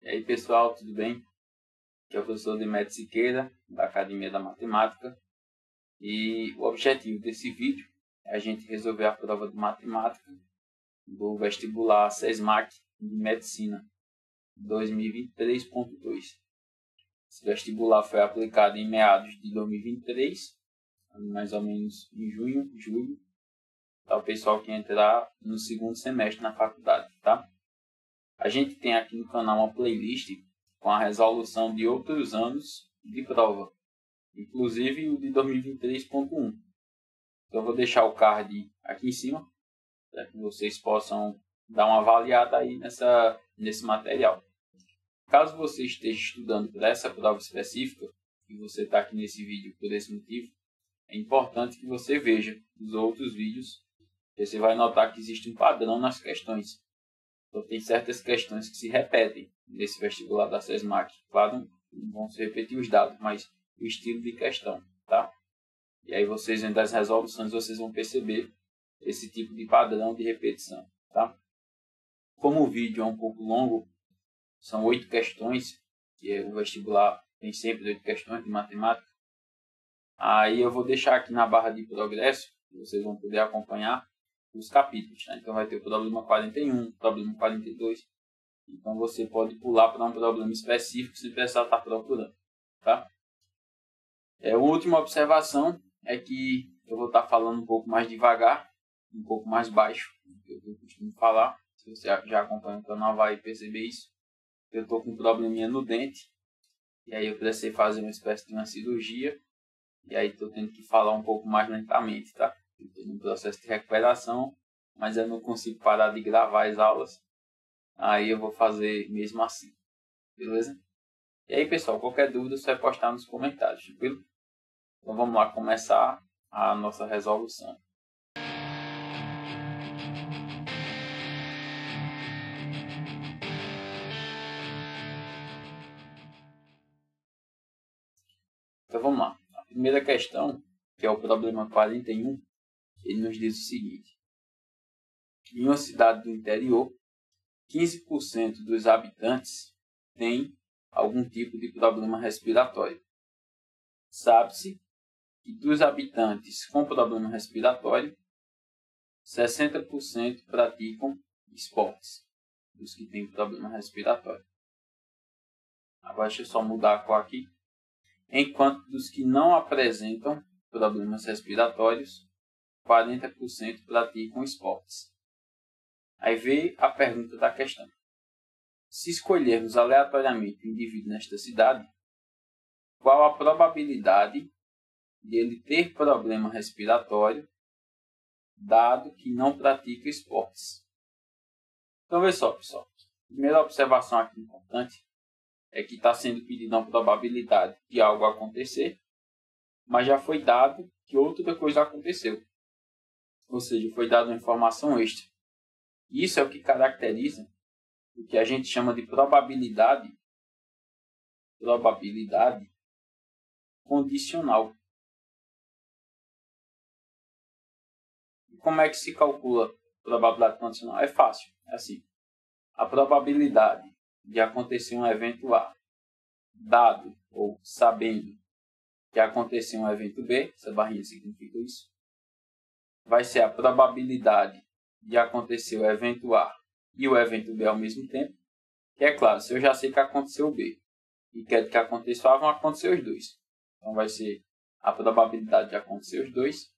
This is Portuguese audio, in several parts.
E aí pessoal, tudo bem? Aqui é o professor Demetrio Siqueira, da Academia da Matemática. E o objetivo desse vídeo é a gente resolver a prova de matemática do vestibular SESMAC de Medicina 2023.2. Esse vestibular foi aplicado em meados de 2023, mais ou menos em junho, julho, para o pessoal que entrar no segundo semestre na faculdade, tá? A gente tem aqui no canal uma playlist com a resolução de outros anos de prova, inclusive o de 2023.1. Então eu vou deixar o card aqui em cima, para que vocês possam dar uma avaliada aí nesse material. Caso você esteja estudando para essa prova específica, e você está aqui nesse vídeo por esse motivo, é importante que você veja os outros vídeos, e você vai notar que existe um padrão nas questões. Então tem certas questões que se repetem nesse vestibular da SESMAC. Claro, não vão se repetir os dados, mas o estilo de questão, tá? E aí vocês vendo as resoluções, vocês vão perceber esse tipo de padrão de repetição, tá? Como o vídeo é um pouco longo, são 8 questões, que o vestibular tem sempre 8 questões de matemática. Aí eu vou deixar aqui na barra de progresso, que vocês vão poder acompanhar os capítulos, tá? Então vai ter o problema 41, problema 42. Então você pode pular para um problema específico sem precisar estar procurando, tá? A última observação é que eu vou estar falando um pouco mais devagar, um pouco mais baixo do que eu costumo falar. Se você já acompanha o canal vai perceber isso. Eu estou com um probleminha no dente, e aí eu precisei fazer uma espécie de uma cirurgia, e aí estou tendo que falar um pouco mais lentamente, tá? Estou no processo de recuperação, mas eu não consigo parar de gravar as aulas. Aí eu vou fazer mesmo assim, beleza? E aí pessoal, qualquer dúvida você vai postar nos comentários, tranquilo? Então vamos lá começar a nossa resolução. Então vamos lá. A primeira questão, que é o problema 41, ele nos diz o seguinte. Em uma cidade do interior, 15% dos habitantes têm algum tipo de problema respiratório. Sabe-se que dos habitantes com problema respiratório, 60% praticam esportes, dos que têm problema respiratório. Agora deixa eu só mudar a cor aqui. Enquanto dos que não apresentam problemas respiratórios, 40% praticam esportes. Aí veio a pergunta da questão. Se escolhermos aleatoriamente um indivíduo nesta cidade, qual a probabilidade de ele ter problema respiratório, dado que não pratica esportes? Então, veja só, pessoal. Primeira observação aqui importante é que está sendo pedida uma probabilidade de algo acontecer, mas já foi dado que outra coisa aconteceu. Ou seja, foi dada uma informação extra. Isso é o que caracteriza o que a gente chama de probabilidade condicional. E como é que se calcula probabilidade condicional? É fácil, é assim. A probabilidade de acontecer um evento A, dado ou sabendo que aconteceu um evento B, essa barrinha significa isso, vai ser a probabilidade de acontecer o evento A e o evento B ao mesmo tempo. Que é claro, se eu já sei que aconteceu o B e quero que aconteça o A, vão acontecer os dois. Então vai ser a probabilidade de acontecer os dois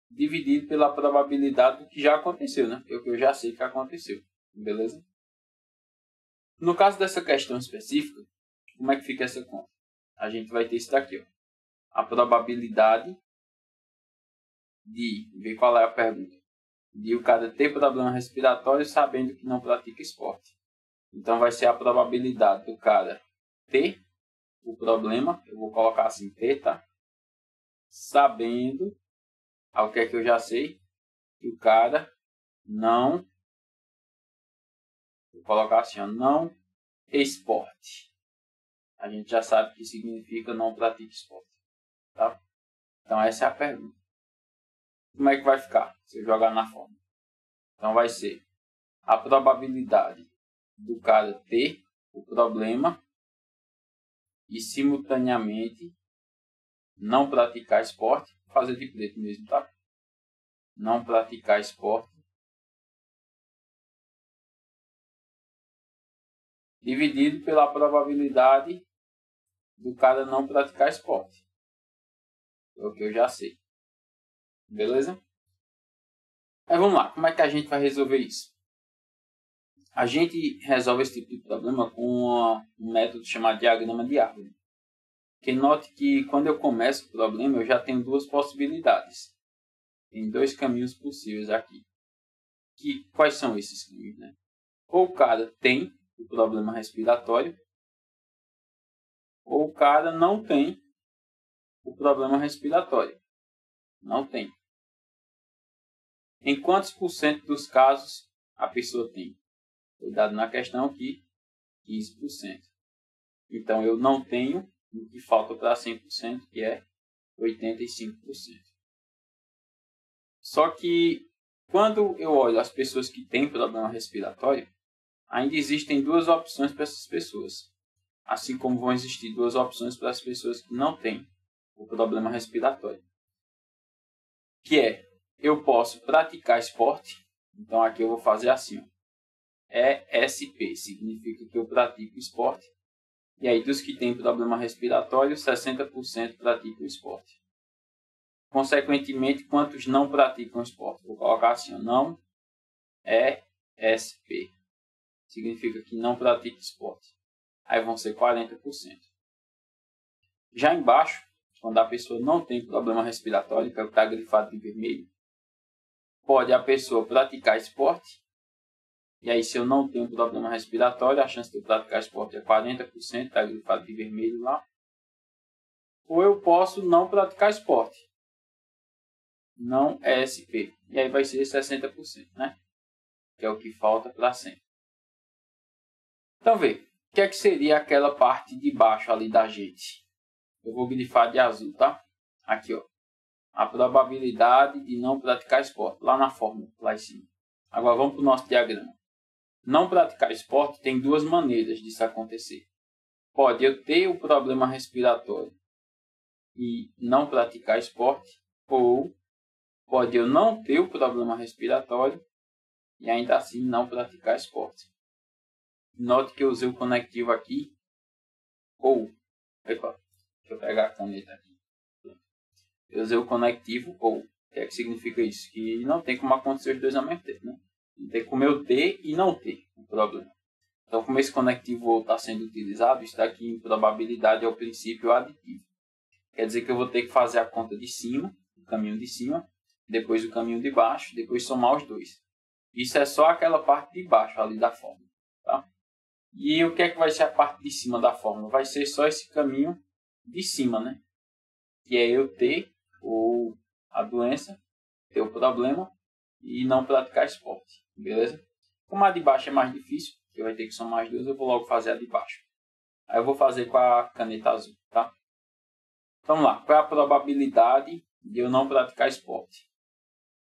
dividido pela probabilidade do que já aconteceu, né? É o que eu já sei que aconteceu. Beleza? No caso dessa questão específica, como é que fica essa conta? A gente vai ter isso daqui, ó. A probabilidade de, ver qual é a pergunta, de o cara ter problema respiratório sabendo que não pratica esporte. Então vai ser a probabilidade do cara ter o problema, eu vou colocar assim, ter, tá? Sabendo, ao que é que eu já sei, que o cara não, vou colocar assim, ó, não esporte. A gente já sabe que significa não pratica esporte, tá? Então essa é a pergunta. Como é que vai ficar se eu jogar na forma? Então vai ser a probabilidade do cara ter o problema e simultaneamente não praticar esporte, fazer de preto mesmo, tá? Não praticar esporte, dividido pela probabilidade do cara não praticar esporte. É o que eu já sei. Beleza? Mas vamos lá, como é que a gente vai resolver isso? A gente resolve esse tipo de problema com um método chamado diagrama de árvore. Que note que quando eu começo o problema, eu já tenho duas possibilidades. Tem dois caminhos possíveis aqui. Quais são esses caminhos, né? Ou o cara tem o problema respiratório, ou o cara não tem o problema respiratório. Não tem. Em quantos por cento dos casos a pessoa tem? Foi dado na questão aqui 15%. Então eu não tenho o que falta para 100%, que é 85%. Só que quando eu olho as pessoas que têm problema respiratório, ainda existem duas opções para essas pessoas. Assim como vão existir duas opções para as pessoas que não têm o problema respiratório. Que é, eu posso praticar esporte. Então aqui eu vou fazer assim, ó. ESP, significa que eu pratico esporte. E aí dos que têm problema respiratório, 60% praticam esporte. Consequentemente, quantos não praticam esporte? Vou colocar assim, ó, não ESP. Significa que não pratica esporte. Aí vão ser 40%. Já embaixo, quando a pessoa não tem problema respiratório, que é o que está grifado de vermelho, pode a pessoa praticar esporte. E aí, se eu não tenho problema respiratório, a chance de eu praticar esporte é 40%, está grifado de vermelho lá. Ou eu posso não praticar esporte. Não ESP. E aí vai ser 60%, né? Que é o que falta para 100%. Então, vê. O que é que seria aquela parte de baixo ali da gente? Eu vou grifar de azul, tá? Aqui, ó. A probabilidade de não praticar esporte. Lá na fórmula, lá em cima. Agora vamos para o nosso diagrama. Não praticar esporte tem duas maneiras disso acontecer. Pode eu ter o problema respiratório e não praticar esporte, ou pode eu não ter o problema respiratório e ainda assim não praticar esporte. Note que eu usei o conectivo aqui, ou. Epa, deixa eu pegar a caneta aqui. Eu usei o conectivo ou. O que é que significa isso? Que não tem como acontecer os dois ao mesmo tempo, né? Não tem como eu ter e não ter o problema. Então, como esse conectivo ou está sendo utilizado, está aqui em probabilidade é o princípio aditivo. Quer dizer que eu vou ter que fazer a conta de cima, o caminho de cima, depois o caminho de baixo, depois somar os dois. Isso é só aquela parte de baixo ali da fórmula. Tá? E o que é que vai ser a parte de cima da fórmula? Vai ser só esse caminho de cima, né? Que é eu ter ou a doença, ter o problema e não praticar esporte. Beleza? Como a de baixo é mais difícil, que vai ter que somar as duas, eu vou logo fazer a de baixo. Aí eu vou fazer com a caneta azul, tá? Vamos lá. Qual é a probabilidade de eu não praticar esporte?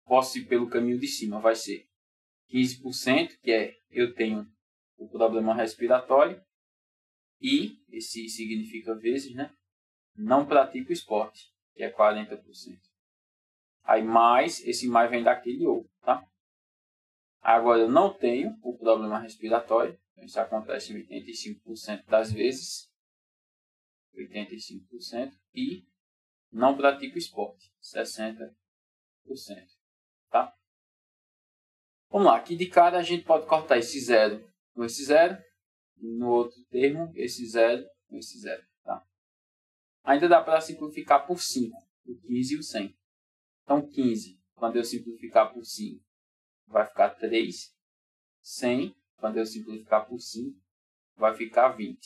Posso ir pelo caminho de cima, vai ser 15%, que é eu tenho o problema respiratório, e, esse significa vezes, né? Não pratico esporte, que é 40%. Aí mais, esse mais vem daquele ou, tá? Agora eu não tenho o problema respiratório, isso acontece em 85% das vezes, 85%, e não pratico esporte, 60%, tá? Vamos lá, aqui de cara a gente pode cortar esse zero com esse zero, e no outro termo, esse zero com esse zero, tá? Ainda dá para simplificar por 5, o 15 e o 100. Então 15, quando eu simplificar por 5, vai ficar 3. 100, quando eu simplificar por 5, vai ficar 20.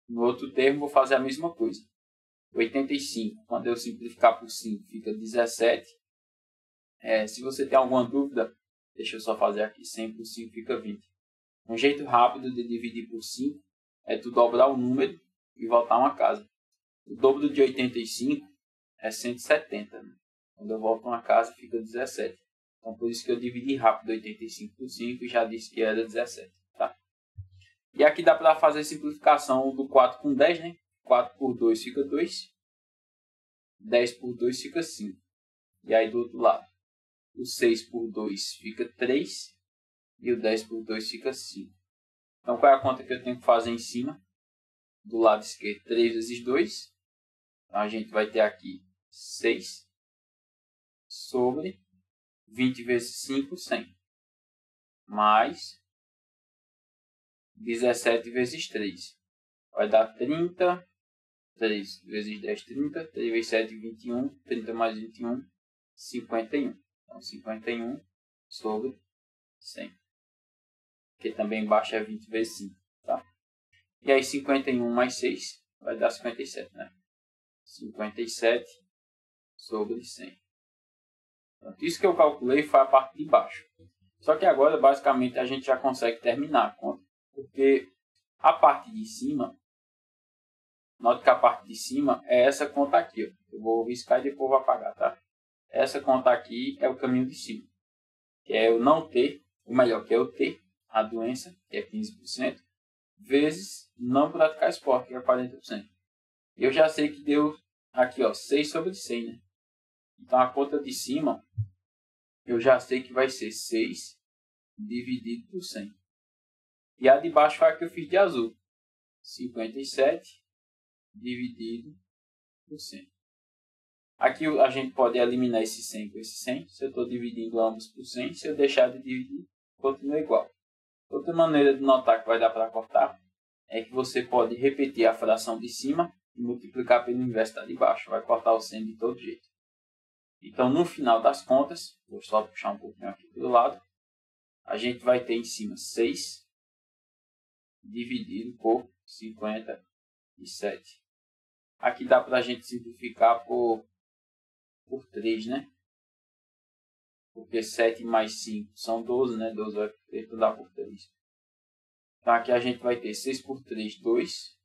No outro termo, vou fazer a mesma coisa. 85, quando eu simplificar por 5, fica 17. Se você tem alguma dúvida, deixa eu só fazer aqui. 100 por 5 fica 20. Um jeito rápido de dividir por 5 é tu dobrar o número e voltar uma casa. O dobro de 85 é 170. Né? Quando eu volto uma casa, fica 17. Então, por isso que eu dividi rápido 85 por 5 e já disse que era 17. Tá? E aqui dá para fazer simplificação do 4 com 10, né? 4 por 2 fica 2. 10 por 2 fica 5. E aí do outro lado, o 6 por 2 fica 3. E o 10 por 2 fica 5. Então qual é a conta que eu tenho que fazer em cima? Do lado esquerdo, 3 vezes 2. Então a gente vai ter aqui 6 sobre 20 vezes 5, 100. Mais 17 vezes 3. Vai dar 30. 3 vezes 10, 30. 3 vezes 7, 21. 30 mais 21, 51. Então 51 sobre 100. Que também embaixo é 20 vezes 5. Tá? E aí 51 mais 6 vai dar 57, né? 57 sobre 100. Então, isso que eu calculei foi a parte de baixo. Só que agora, basicamente, a gente já consegue terminar a conta. Porque a parte de cima, note que a parte de cima é essa conta aqui. Ó. Eu vou riscar e depois vou apagar, tá? Essa conta aqui é o caminho de cima. Que é eu não ter, ou melhor, que é eu ter a doença, que é 15%, vezes não praticar esporte, que é 40%. Eu já sei que deu aqui, ó, 6 sobre 100, né? Então, a conta de cima, eu já sei que vai ser 6 dividido por 100. E a de baixo foi a que eu fiz de azul. 57 dividido por 100. Aqui a gente pode eliminar esse 100 com esse 100. Se eu estou dividindo ambos por 100, se eu deixar de dividir, continua igual. Outra maneira de notar que vai dar para cortar é que você pode repetir a fração de cima e multiplicar pelo inverso da de baixo. Vai cortar o 100 de todo jeito. Então, no final das contas, vou só puxar um pouquinho aqui do lado, a gente vai ter em cima 6 dividido por 57. Aqui dá para a gente simplificar por 3, né? Porque 7 mais 5 são 12, né? 12 vai dar por 3. Então, aqui a gente vai ter 6 por 3, 2.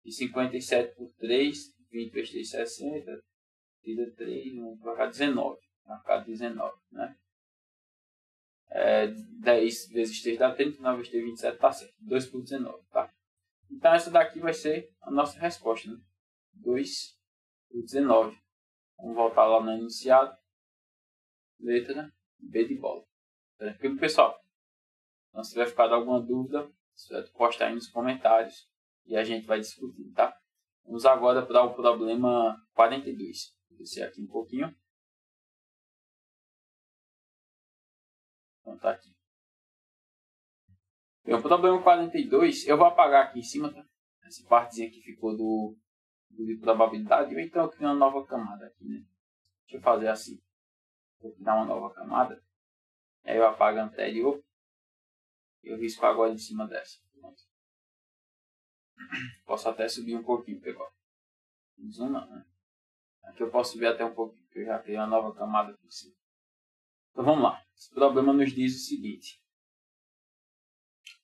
E 57 por 3, 20 vezes 3, 60. Tira 3, vai ficar 19. Vai ficar 19, né? 10 vezes 3 dá 30, 9 vezes 3, 27, tá certo. 2 por 19, tá? Então, essa daqui vai ser a nossa resposta, né? 2 por 19. Vamos voltar lá no enunciado. Letra B de bola. Tranquilo, pessoal? Então, se tiver ficado alguma dúvida, você pode postar aí nos comentários e a gente vai discutir, tá? Vamos agora para o problema 42. Vou descer aqui um pouquinho. Então, tá aqui. Bem, o problema 42, eu vou apagar aqui em cima, tá? Essa partezinha que ficou do de probabilidade. Ou então eu crio uma nova camada aqui, né? Deixa eu fazer assim. Vou criar uma nova camada. Aí eu apago a anterior. E eu risco agora em cima dessa. Pronto. Posso até subir um pouquinho, pegou. Zoom não, né? Aqui eu posso subir até um pouquinho, porque eu já criei uma nova camada por cima. Então vamos lá. Esse problema nos diz o seguinte.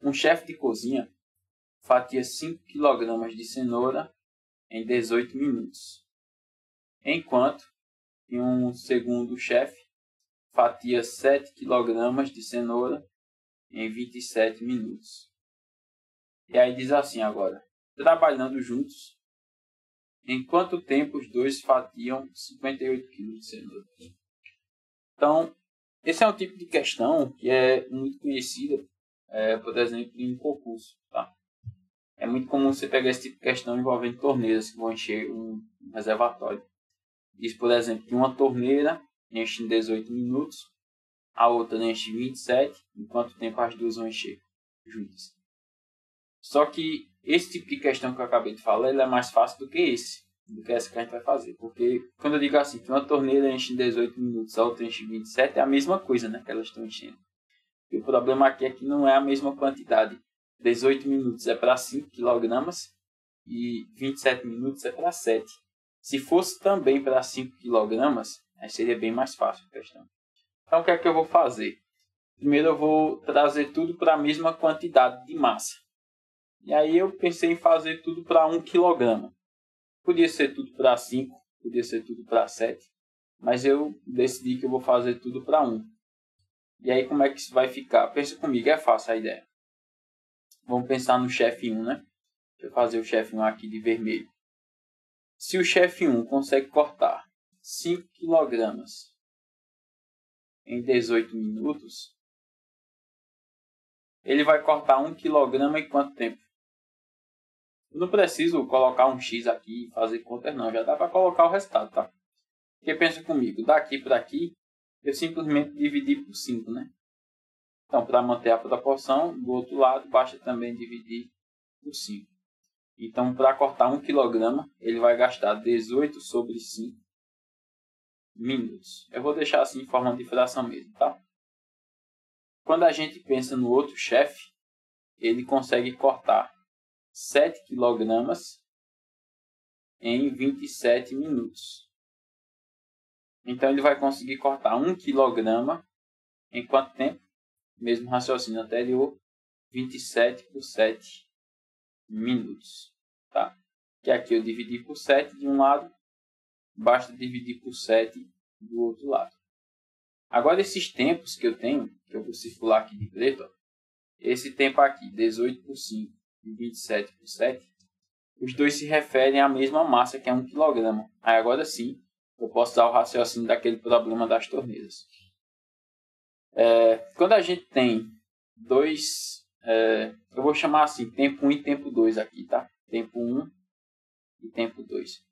Um chefe de cozinha fatia 5 kg de cenoura em 18 minutos. Enquanto que um segundo chefe fatia 7 kg de cenoura em 27 minutos. E aí diz assim agora. Trabalhando juntos, em quanto tempo os dois fatiam 58 kg de cenoura? Então, esse é um tipo de questão que é muito conhecida, por exemplo, em concurso. Tá? É muito comum você pegar esse tipo de questão envolvendo torneiras que vão encher um reservatório. Diz, por exemplo, que uma torneira enche em 18 minutos, a outra enche em 27, em quanto tempo as duas vão encher juntas. Só que esse tipo de questão que eu acabei de falar, ele é mais fácil do que essa que a gente vai fazer. Porque quando eu digo assim, que uma torneira enche em 18 minutos, a outra enche em 27, é a mesma coisa, né, que elas estão enchendo. E o problema aqui é que não é a mesma quantidade. 18 minutos é para 5 kg e 27 minutos é para 7. Se fosse também para 5 kg, aí seria bem mais fácil a questão. Então, o que é que eu vou fazer? Primeiro, eu vou trazer tudo para a mesma quantidade de massa. E aí, eu pensei em fazer tudo para 1 kg. Podia ser tudo para 5, podia ser tudo para 7. Mas eu decidi que eu vou fazer tudo para 1. E aí, como é que isso vai ficar? Pensa comigo, é fácil a ideia. Vamos pensar no chefe 1, né? Deixa eu fazer o chefe 1 aqui de vermelho. Se o chefe 1 consegue cortar 5 kg em 18 minutos, ele vai cortar 1 kg em quanto tempo? Eu não preciso colocar um X aqui e fazer conta, não. Já dá para colocar o resultado, tá? Porque pensa comigo, daqui para aqui, eu simplesmente dividi por 5, né? Então, para manter a proporção, do outro lado, basta também dividir por 5. Então, para cortar 1 kg, ele vai gastar 18 sobre 5 minutos. Eu vou deixar assim em forma de fração mesmo, tá? Quando a gente pensa no outro chefe, ele consegue cortar 7 kg em 27 minutos. Então, ele vai conseguir cortar 1 kg em quanto tempo? Mesmo raciocínio anterior, 27 por 7 minutos. Tá? Que aqui eu dividi por 7 de um lado, basta dividir por 7 do outro lado. Agora, esses tempos que eu tenho, que eu vou circular aqui de preto, ó, esse tempo aqui, 18 por 5 e 27 por 7, os dois se referem à mesma massa, que é 1 kg. Aí agora sim, eu posso usar o raciocínio daquele problema das torneiras. Quando a gente tem dois, eu vou chamar assim, tempo 1 e tempo 2 aqui, tá? Tempo 1 e tempo 2.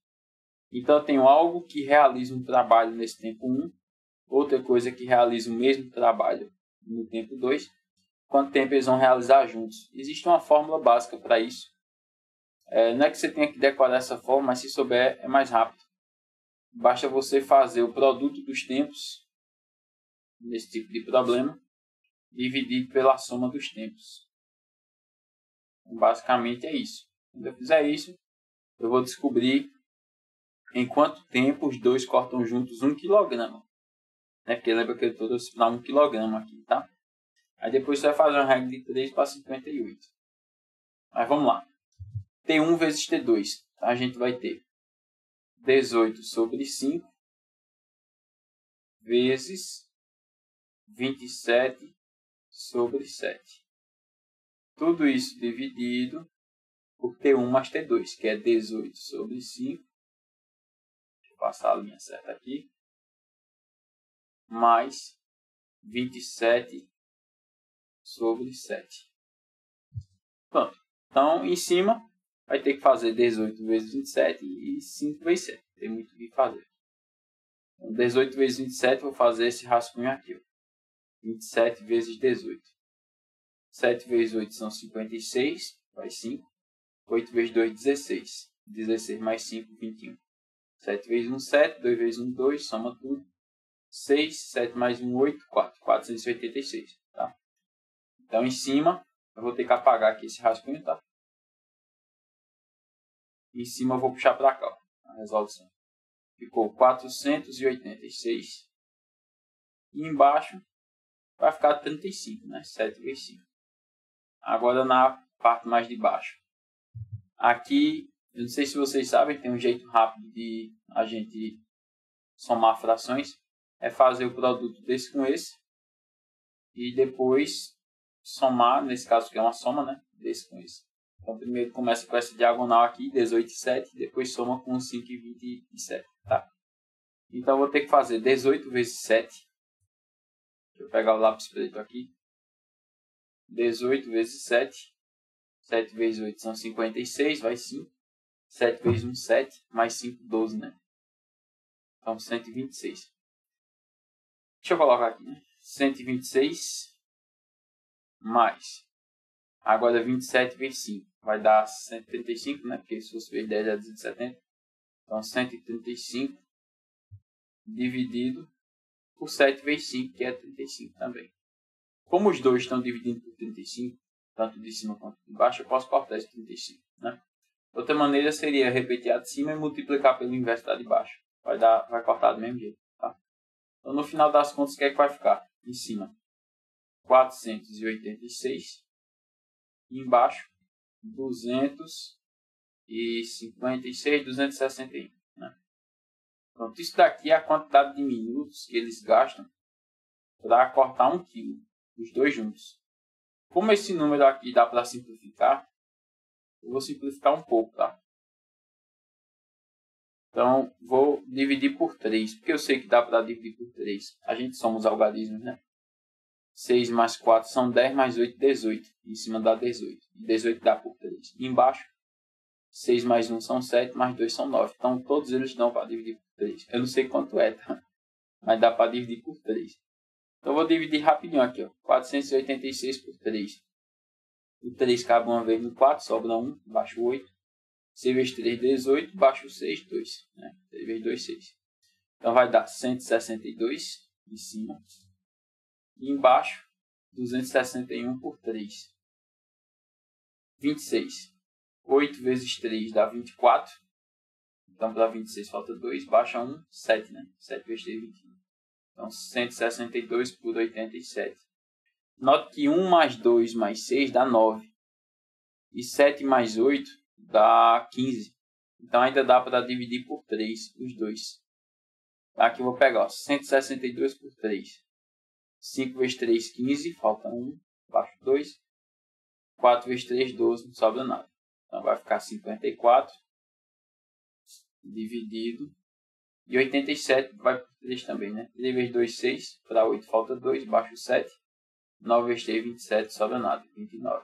Então, eu tenho algo que realiza um trabalho nesse tempo 1, outra coisa que realiza o mesmo trabalho no tempo 2. Quanto tempo eles vão realizar juntos? Existe uma fórmula básica para isso. Não é que você tenha que decorar essa fórmula, mas se souber é mais rápido. Basta você fazer o produto dos tempos, nesse tipo de problema, dividido pela soma dos tempos. Então, basicamente é isso. Quando eu fizer isso, eu vou descobrir em quanto tempo os dois cortam juntos 1 kg. Porque lembra que eu estou para 1 kg aqui, tá? Aí depois você vai fazer uma regra de 3 para 58. Mas vamos lá. T1 vezes T2. A gente vai ter 18 sobre 5 vezes 27 sobre 7. Tudo isso dividido por T1 mais T2, que é 18 sobre 5. Deixa eu passar a linha certa aqui. Mais 27 sobre 7. Pronto. Então, em cima, vai ter que fazer 18 vezes 27 e 5 vezes 7. Tem muito o que fazer. Então, 18 vezes 27, vou fazer esse rascunho aqui. Ó. 27 vezes 18. 7 vezes 8 são 56, vai 5. 8 vezes 2, 16. 16 mais 5, 21. 7 vezes 1, 7. 2 vezes 1, 2. Soma tudo. 6, 7 mais 1, 8, 4. 486. Tá? Então, em cima, eu vou ter que apagar aqui esse rascunho, tá? Em cima, eu vou puxar para cá, ó, a resolução. Ficou 486. E embaixo, vai ficar 35, né? 7 vezes 5. Agora, na parte mais de baixo. Aqui, eu não sei se vocês sabem, tem um jeito rápido de a gente somar frações. É fazer o produto desse com esse. E depois somar, nesse caso que é uma soma, né? Desse com esse. Então, primeiro começa com essa diagonal aqui, 18 e 7. Depois soma com 5 e 27, tá? Então, eu vou ter que fazer 18 vezes 7. Deixa eu pegar o lápis preto aqui. 18 vezes 7. 7 vezes 8 são 56, vai 5. 7 vezes 1, 7. Mais 5, 12, né? Então, 126. Deixa eu colocar aqui, né? 126 mais. Agora, 27 vezes 5. Vai dar 135, né? Porque se fosse vezes 10 é 270. Então, 135 dividido por 7 vezes 5, que é 35 também. Como os dois estão dividindo por 35, tanto de cima quanto de baixo, eu posso cortar esse 35, né? Outra maneira seria repetir a de cima e multiplicar pelo inverso da de baixo. Vai cortar do mesmo jeito, tá? Então, no final das contas, o que é que vai ficar? Em cima, 486. E embaixo, 256, 261. Né? Pronto, isso daqui é a quantidade de minutos que eles gastam para cortar 1 kg, os dois juntos. Como esse número aqui dá para simplificar, eu vou simplificar um pouco, tá? Então, vou dividir por 3, porque eu sei que dá para dividir por 3. A gente soma os algarismos, né? 6 mais 4 são 10, mais 8, 18. Em cima dá 18. 18 dá por 3. E embaixo, 6 mais 1 são 7, mais 2 são 9. Então, todos eles dão para dividir por 3. Eu não sei quanto é, tá? Mas dá para dividir por 3. Então, eu vou dividir rapidinho aqui, ó. 486 por 3. O 3 cabe uma vez no 4, sobra 1, baixo 8. 6 vezes 3, 18, baixo 6, 2. Né? 3 vezes 2, 6. Então, vai dar 162 em cima. E embaixo, 261 por 3. 26. 8 vezes 3 dá 24. Então, para 26 falta 2. Baixa 1, 7, né? 7 vezes 3, 21. Então, 162 por 87. Note que 1 mais 2 mais 6 dá 9. E 7 mais 8 dá 15. Então, ainda dá para dividir por 3 os dois. Aqui eu vou pegar ó, 162 por 3. 5 vezes 3, 15. Falta 1. Baixo 2. 4 vezes 3, 12. Não sobra nada. Então, vai ficar 54. Dividido. E 87 vai por 3 também, né? 3 vezes 2, 6. Para 8 falta 2. Baixo 7. 9 vezes 3, 27. Sobra nada. 29.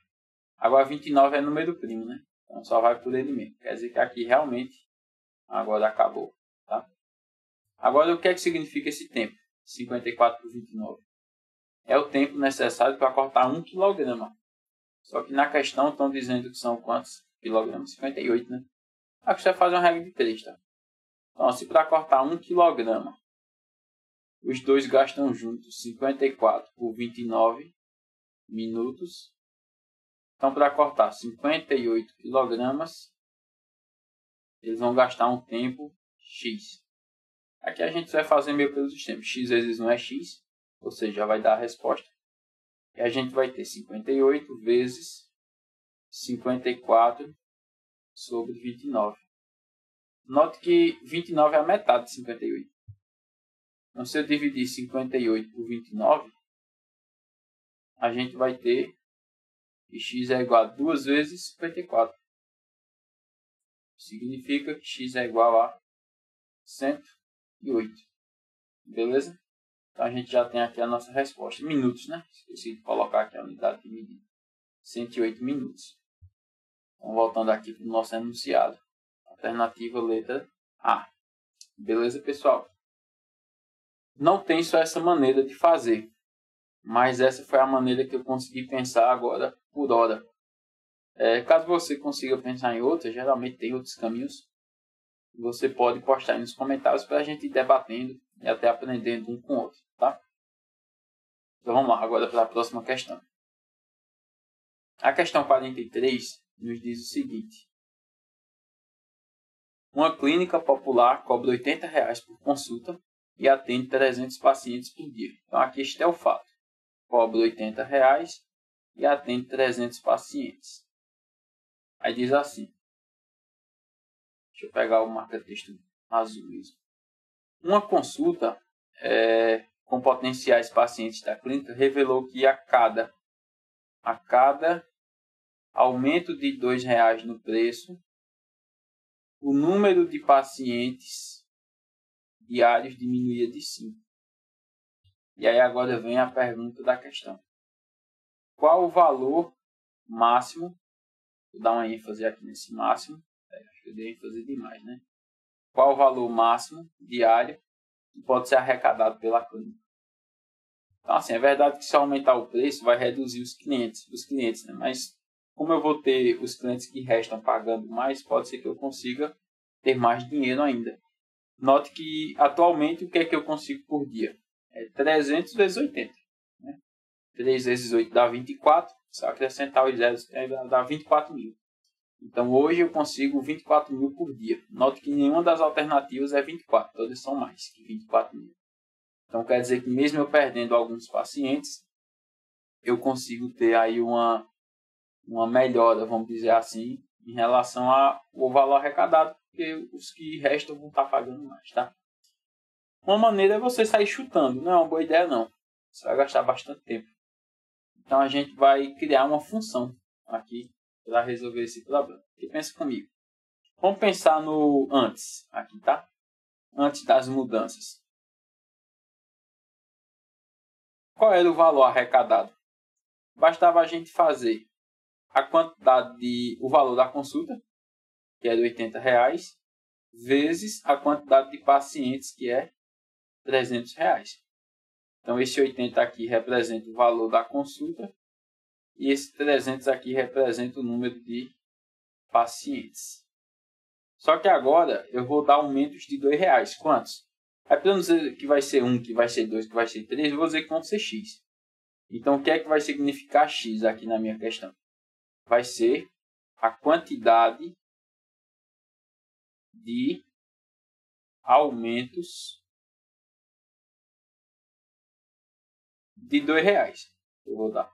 Agora 29 é número primo, né? Então só vai por ele mesmo. Quer dizer que aqui realmente agora acabou. Tá? Agora o que é que significa esse tempo? 54 por 29. É o tempo necessário para cortar 1 kg. Só que na questão estão dizendo que são quantos quilogramas? 58, né? Aqui você vai fazer uma regra de 3, tá? Então, se para cortar 1 kg, os dois gastam juntos 54 por 29 minutos. Então, para cortar 58 kg, eles vão gastar um tempo X. Aqui a gente vai fazer meio pelos tempos. X vezes 1 é X, ou seja, já vai dar a resposta. E a gente vai ter 58 vezes 54 sobre 29. Note que 29 é a metade de 58. Então, se eu dividir 58 por 29, a gente vai ter que x é igual a 2 vezes 54. Significa que x é igual a 108. Beleza? Então, a gente já tem aqui a nossa resposta. Minutos, né? Esqueci de colocar aqui a unidade de medida. 108 minutos. Então, voltando aqui para o nosso enunciado. Alternativa letra A. Beleza, pessoal? Não tem só essa maneira de fazer. Mas essa foi a maneira que eu consegui pensar agora por hora. Caso você consiga pensar em outra, geralmente tem outros caminhos. Você pode postar aí nos comentários para a gente ir debatendo e até aprendendo um com o outro, tá? Então vamos lá, agora para a próxima questão. A questão 43 nos diz o seguinte. Uma clínica popular cobra R$80 por consulta e atende 300 pacientes por dia. Então aqui este é o fato. Cobra R$80 e atende 300 pacientes. Aí diz assim. Deixa eu pegar o marca-texto azul mesmo. Uma consulta com potenciais pacientes da clínica revelou que a cada aumento de R$2 no preço, o número de pacientes diários diminuía de 5. E aí agora vem a pergunta da questão. Qual o valor máximo? Vou dar uma ênfase aqui nesse máximo. Acho que eu dei ênfase demais, né? Qual o valor máximo diário que pode ser arrecadado pela clínica? Então, assim, é verdade que se aumentar o preço vai reduzir os clientes, né? Mas como eu vou ter os clientes que restam pagando mais, pode ser que eu consiga ter mais dinheiro ainda. Note que atualmente o que é que eu consigo por dia? 300 vezes 80. Né? 3 vezes 8 dá 24. Se eu acrescentar os zeros, dá 24 mil. Então hoje eu consigo 24 mil por dia. Note que nenhuma das alternativas é 24. Todas são mais que 24 mil. Então quer dizer que mesmo eu perdendo alguns pacientes, eu consigo ter aí uma melhora, vamos dizer assim, em relação ao valor arrecadado, porque os que restam vão estar pagando mais, tá? Uma maneira é você sair chutando, não é uma boa ideia não. Você vai gastar bastante tempo. Então a gente vai criar uma função aqui para resolver esse problema. E pensa comigo. Vamos pensar no antes, aqui, tá? Antes das mudanças. Qual era o valor arrecadado? Bastava a gente fazer a quantidade o valor da consulta, que é de R$80, vezes a quantidade de pacientes, que é R$300. Então, esse 80 aqui representa o valor da consulta e esse 300 aqui representa o número de pacientes. Só que agora eu vou dar aumentos de R$2. Quantos? É para não dizer que vai ser 1, que vai ser 2, que vai ser 3, eu vou dizer que vão ser X. Então, o que é que vai significar X aqui na minha questão? Vai ser a quantidade de aumentos de R$2. Eu vou dar.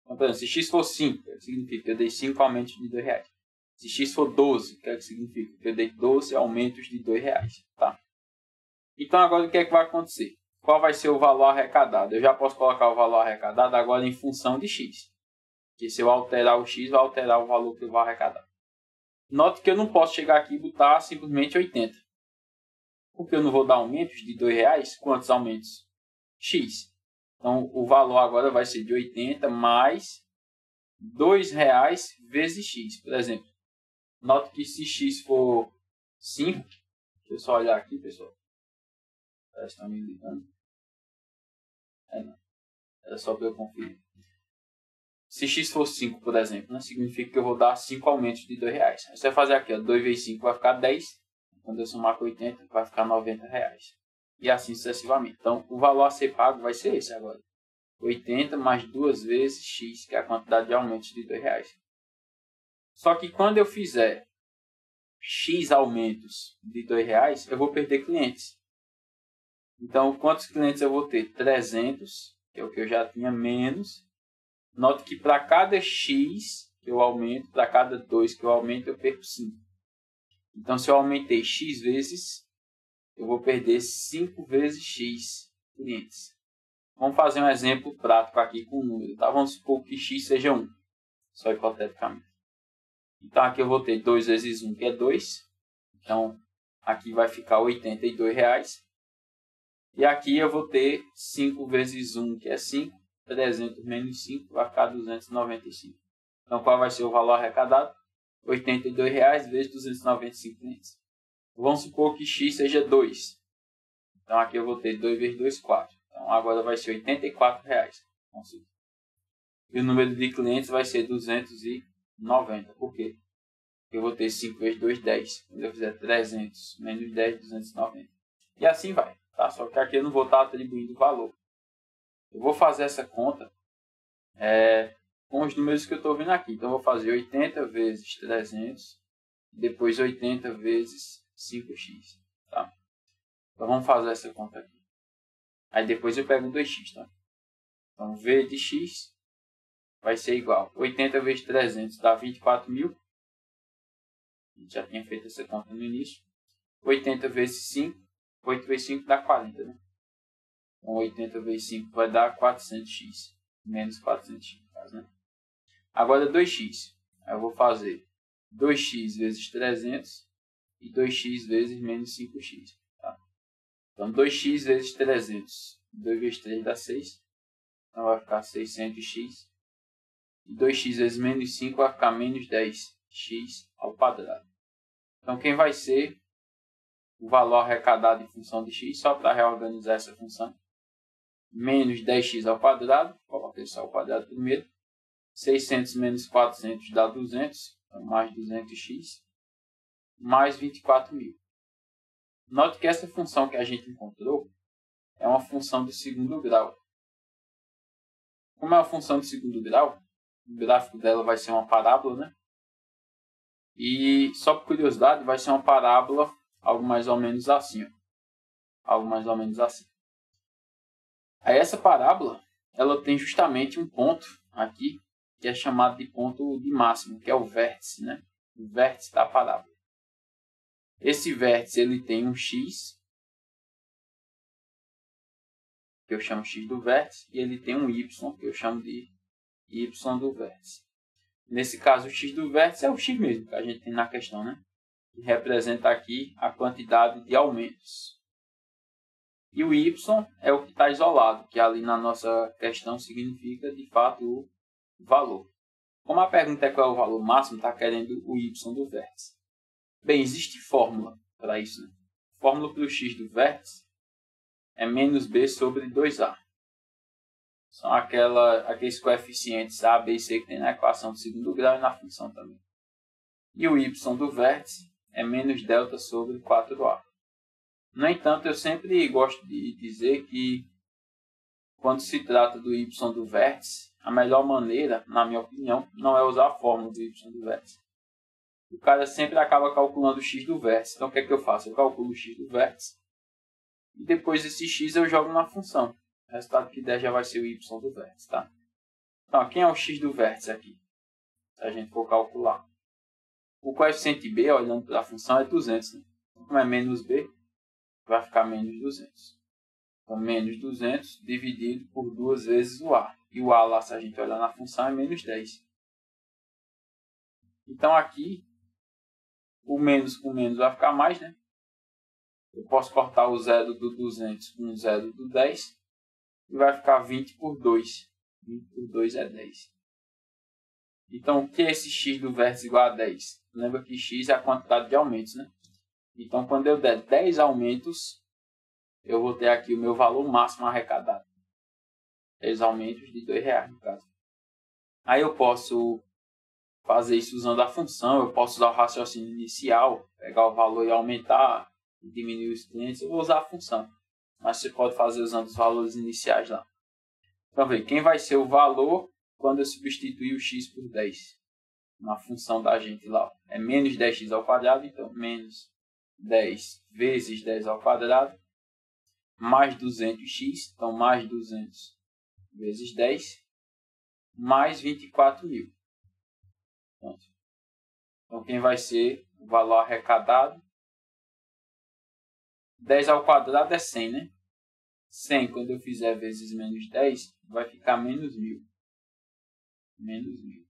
Então, por exemplo, se X for 5, o que significa que eu dei 5 aumentos de R$2. Se X for 12, o que significa que eu dei 12 aumentos de R$2. Tá? Então, agora o que é que vai acontecer? Qual vai ser o valor arrecadado? Eu já posso colocar o valor arrecadado agora em função de X. Porque se eu alterar o X, vai alterar o valor que eu vou arrecadar. Note que eu não posso chegar aqui e botar simplesmente 80. Porque eu não vou dar aumentos de R$2. Quantos aumentos? X. Então, o valor agora vai ser de 80 mais R$2 vezes X. Por exemplo, note que se X for 5, deixa eu só olhar aqui, pessoal. Parece que estão me ligando. Não. Era só para eu conferir. Se X for 5, por exemplo, né, significa que eu vou dar 5 aumentos de R$2. Aí você vai fazer aqui, ó, 2 vezes 5 vai ficar 10. Quando eu somar com 80, vai ficar R$90. E assim sucessivamente. Então, o valor a ser pago vai ser esse agora. 80 mais 2 vezes X, que é a quantidade de aumentos de R$2. Só que quando eu fizer X aumentos de R$2, eu vou perder clientes. Então, quantos clientes eu vou ter? 300, que é o que eu já tinha, menos. Note que para cada X que eu aumento, para cada 2 que eu aumento, eu perco 5. Então, se eu aumentei X vezes, eu vou perder 5 vezes X clientes. Vamos fazer um exemplo prático aqui com o número. Tá? Vamos supor que X seja 1, só hipoteticamente. Então, aqui eu vou ter 2 vezes 1, que é 2. Então, aqui vai ficar R$82. E aqui eu vou ter 5 vezes 1, que é 5. 300 menos 5 vai ficar 295. Então, qual vai ser o valor arrecadado? R$82 vezes 295 clientes. Vamos supor que X seja 2. Então, aqui eu vou ter 2 vezes 2, 4. Então, agora vai ser R$84. E o número de clientes vai ser 290. Por quê? Porque eu vou ter 5 vezes 2, 10. Quando eu fizer 300 menos 10, 290. E assim vai. Tá? Só que aqui eu não vou estar atribuindo valor. Eu vou fazer essa conta com os números que eu estou vendo aqui. Então, eu vou fazer 80 vezes 300, depois 80 vezes 5x. Tá? Então, vamos fazer essa conta aqui. Aí, depois eu pego 2x. Tá? Então, V de x vai ser igual. 80 vezes 300 dá 24.000. A gente já tinha feito essa conta no início. 80 vezes 5. 8 vezes 5 dá 40, né? Então, 80 vezes 5 vai dar 400x. Menos 400x, no caso, né? Agora, 2x. Aí eu vou fazer 2x vezes 300 e 2x vezes menos 5x. Tá? Então, 2x vezes 300. 2 vezes 3 dá 6. Então, vai ficar 600x. E 2x vezes menos 5 vai ficar menos 10x ao quadrado. Então, quem vai ser o valor arrecadado em função de x? Só para reorganizar essa função. Menos 10x ao quadrado. Coloquei só ao quadrado primeiro. 600 menos 400 dá 200. Então, mais 200x. Mais 24.000. Note que essa função que a gente encontrou é uma função de segundo grau. Como é uma função de segundo grau, o gráfico dela vai ser uma parábola, né? E, só por curiosidade, vai ser uma parábola algo mais ou menos assim. Ó. Algo mais ou menos assim. Aí essa parábola, ela tem justamente um ponto aqui, que é chamado de ponto de máximo, que é o vértice, né? O vértice da parábola. Esse vértice, ele tem um x que eu chamo x do vértice, e ele tem um y, que eu chamo de y do vértice. Nesse caso, o x do vértice é o x mesmo que a gente tem na questão, né? Que representa aqui a quantidade de aumentos. E o y é o que está isolado, que ali na nossa questão significa, de fato, o valor. Como a pergunta é qual é o valor máximo, está querendo o y do vértice. Bem, existe fórmula para isso, né? A fórmula para o x do vértice é menos b sobre 2a. São aqueles coeficientes a, b e c que tem na equação de segundo grau e na função também. E o y do vértice é menos delta sobre 4a. No entanto, eu sempre gosto de dizer que quando se trata do y do vértice, a melhor maneira, na minha opinião, não é usar a fórmula do y do vértice. O cara sempre acaba calculando o x do vértice. Então, o que é que eu faço? Eu calculo o x do vértice e depois esse x eu jogo na função. O resultado que der já vai ser o y do vértice, tá? Então, quem é o x do vértice aqui? Se a gente for calcular. O coeficiente b, olhando para a função, é 200. Né? Como é menos b, vai ficar menos 200. Então, menos 200 dividido por 2 vezes o a. E o a lá, se a gente olhar na função, é menos 10. Então, aqui, o menos com menos vai ficar mais, né? Eu posso cortar o 0 do 200 com o 0 do 10. E vai ficar 20 por 2. 20 por 2 é 10. Então, o que é esse x do vértice igual a 10? Lembra que x é a quantidade de aumentos, né? Então, quando eu der 10 aumentos, eu vou ter aqui o meu valor máximo arrecadado. 10 aumentos de R$2, no caso. Aí eu posso fazer isso usando a função, eu posso usar o raciocínio inicial, pegar o valor e aumentar, e diminuir os clientes, eu vou usar a função. Mas você pode fazer usando os valores iniciais lá. Então, veja, quem vai ser o valor quando eu substituir o x por 10? Na função da gente lá. É menos 10x ao quadrado, então menos 10 vezes 10 ao quadrado, mais 200x, então mais 200 vezes 10, mais 24.000. Então, quem vai ser o valor arrecadado? 10 ao quadrado é 100, né? 100, quando eu fizer vezes menos 10, vai ficar menos 1.000. Menos 1.000.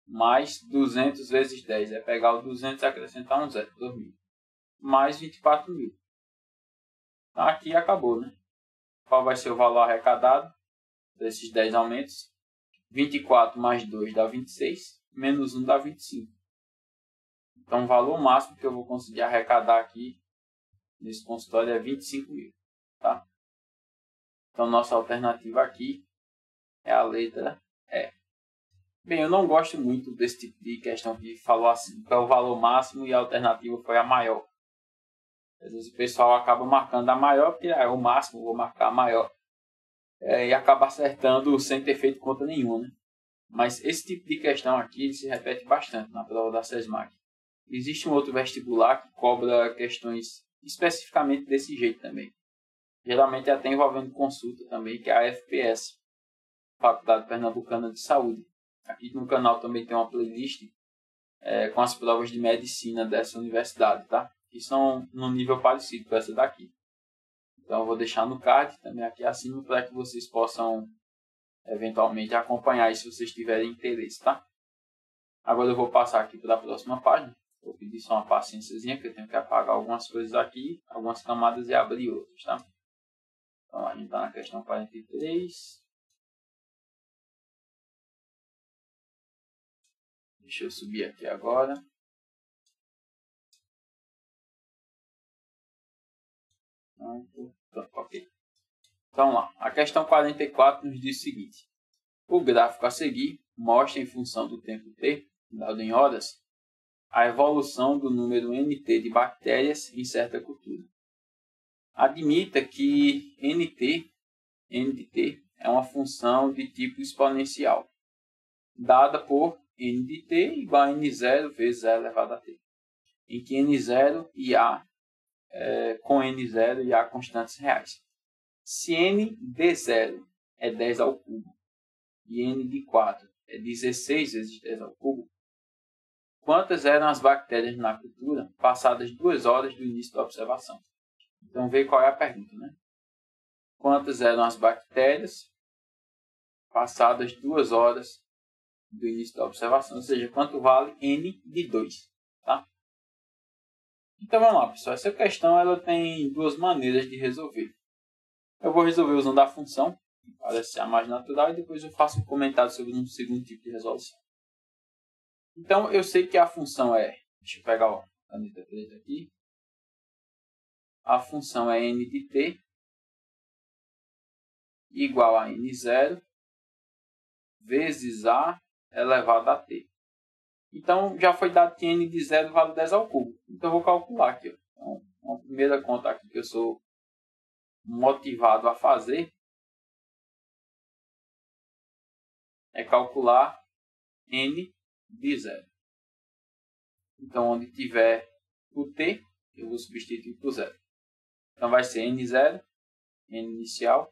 Mais 200 vezes 10. É pegar o 200 e acrescentar um zero. 2.000. Mais 24.000. Então, aqui acabou, né? Qual vai ser o valor arrecadado desses 10 aumentos? 24 mais 2 dá 26. Menos 1 dá 25. Então, o valor máximo que eu vou conseguir arrecadar aqui nesse consultório é 25.000. Tá? Então, nossa alternativa aqui é a letra E. Bem, eu não gosto muito desse tipo de questão que falou assim, qual é o valor máximo e a alternativa foi a maior. Às vezes o pessoal acaba marcando a maior, porque é o máximo, vou marcar a maior. E acaba acertando sem ter feito conta nenhuma, né? Mas esse tipo de questão aqui se repete bastante na prova da SESMAC. Existe um outro vestibular que cobra questões especificamente desse jeito também. Geralmente até envolvendo consulta também, que é a FPS, Faculdade Pernambucana de Saúde. Aqui no canal também tem uma playlist com as provas de medicina dessa universidade, tá? Que são num nível parecido com essa daqui. Então eu vou deixar no card também aqui acima para que vocês possam eventualmente acompanhar se vocês tiverem interesse, tá? Agora eu vou passar aqui para a próxima página. Vou pedir só uma paciênciazinha, que eu tenho que apagar algumas coisas aqui, algumas camadas e abrir outras, tá? Então a gente está na questão 43. Deixa eu subir aqui agora. Pronto, ok. Então lá, a questão 44 nos diz o seguinte. O gráfico a seguir mostra em função do tempo t, dado em horas, a evolução do número nt de bactérias em certa cultura. Admita que nt de t é uma função de tipo exponencial, dada por n de t igual a n0 vezes a elevado a t, em que n0 e a com n0 e a constantes reais. Se n de 0 é 10 ao cubo e n de 4 é 16 vezes 10 ao cubo, quantas eram as bactérias na cultura passadas 2 horas do início da observação? Então, vê qual é a pergunta, né? quantas eram as bactérias passadas 2 horas do início da observação, ou seja, quanto vale N de 2. Tá? Então vamos lá, pessoal. Essa questão ela tem duas maneiras de resolver. Eu vou resolver usando a função, que parece ser a mais natural, e depois eu faço um comentário sobre um segundo tipo de resolução. Então eu sei que a função é, deixa eu pegar a caneta preta aqui, a função é n de t igual a n0 vezes a elevado a t. Então, já foi dado que n de 0 vale 10 ao cubo. Então, eu vou calcular aqui. Ó. Então, uma primeira conta aqui que eu sou motivado a fazer é calcular n de 0. Então, onde tiver o t, eu vou substituir por 0. Então, vai ser n0, n inicial,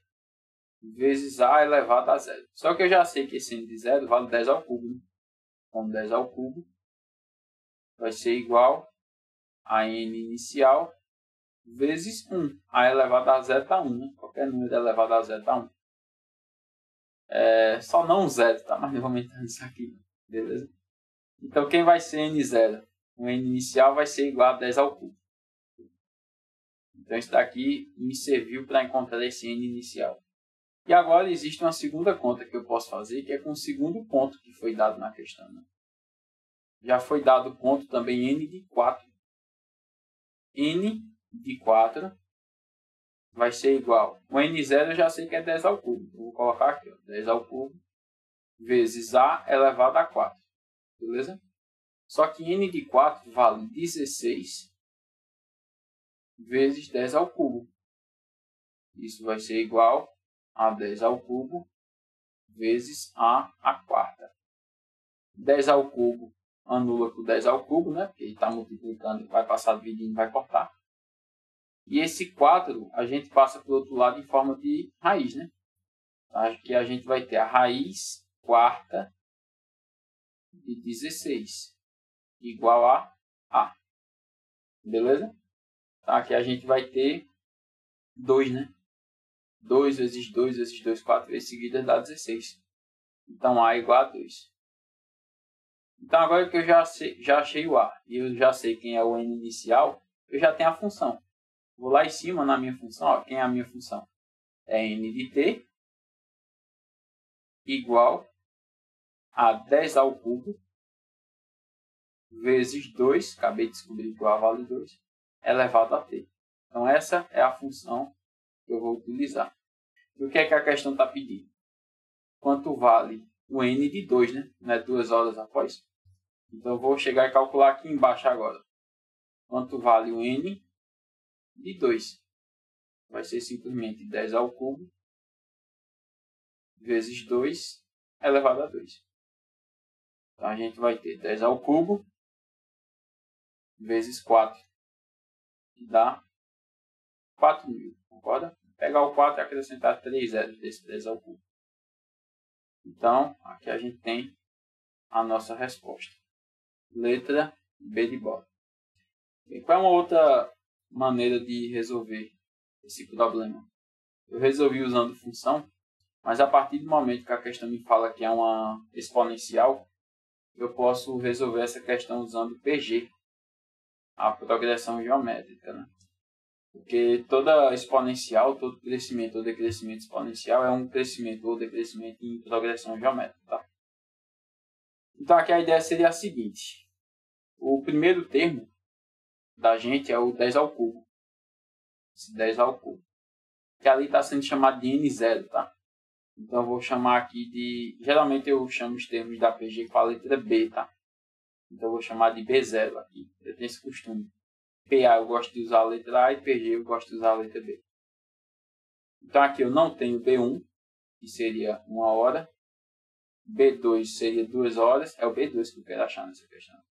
vezes a elevado a 0. Só que eu já sei que esse n de 0 vale 10 ao cubo. Né? Então, 10 ao cubo vai ser igual a n inicial vezes 1. A elevado a 0 dá 1. Né? Qualquer número elevado a 0 dá 1. Só não 0, tá? Mas não vou aumentar isso aqui. Beleza? Então, quem vai ser n0? O n inicial vai ser igual a 10 ao cubo. Então, isso daqui me serviu para encontrar esse n inicial. E agora existe uma segunda conta que eu posso fazer, que é com o segundo ponto que foi dado na questão. Né? Já foi dado o ponto também n de 4. N de 4 vai ser igual. O n0 eu já sei que é 10 ao cubo. Eu vou colocar aqui, ó, 10 ao cubo vezes a elevado a 4. Beleza? Só que n de 4 vale 16 vezes 10 ao cubo. Isso vai ser igual a 10 ao cubo vezes a quarta. 10 ao cubo anula com 10 ao cubo, né? Porque ele está multiplicando, vai passar dividindo, vai cortar. E esse 4 a gente passa para o outro lado em forma de raiz, né? Aqui a gente vai ter a raiz quarta de 16 igual a. Beleza? Então, aqui a gente vai ter 2, né? 2 vezes 2 vezes 2, 4 vezes seguidas dá 16. Então, a igual a 2. Então, agora que eu já achei o a e eu já sei quem é o n inicial, eu já tenho a função. Vou lá em cima na minha função. Ó, quem é a minha função? É n de t igual a 10 ao cubo vezes 2, acabei de descobrir que o a vale 2, elevado a t. Então, essa é a função que eu vou utilizar. E o que é que a questão está pedindo? Quanto vale o n de 2, né? Não é 2 horas após? Então, eu vou chegar e calcular aqui embaixo agora. Quanto vale o n de 2? Vai ser simplesmente 10 ao cubo vezes 2 elevado a 2. Então, a gente vai ter 10 ao cubo vezes 4, que dá 4.000. Concorda? Vou pegar o 4 e acrescentar 3 zeros desse 10 ao cubo. Então, aqui a gente tem a nossa resposta. Letra B de bola. E qual é uma outra maneira de resolver esse problema? Eu resolvi usando função, mas a partir do momento que a questão me fala que é uma exponencial, eu posso resolver essa questão usando PG, a progressão geométrica. Né? Porque toda exponencial, todo crescimento ou decrescimento exponencial é um crescimento ou decrescimento em progressão geométrica. Tá? Então aqui a ideia seria a seguinte. O primeiro termo da gente é o 10 ao cubo. Esse 10 ao cubo. Que ali está sendo chamado de N0, tá? Então eu vou chamar aqui de... Geralmente eu chamo os termos da PG com a letra B, tá? Então eu vou chamar de B0 aqui. Eu tenho esse costume. PA eu gosto de usar a letra A e PG eu gosto de usar a letra B. Então aqui eu não tenho B1, que seria 1 hora. B2 seria 2 horas. É o B2 que eu quero achar nessa questão.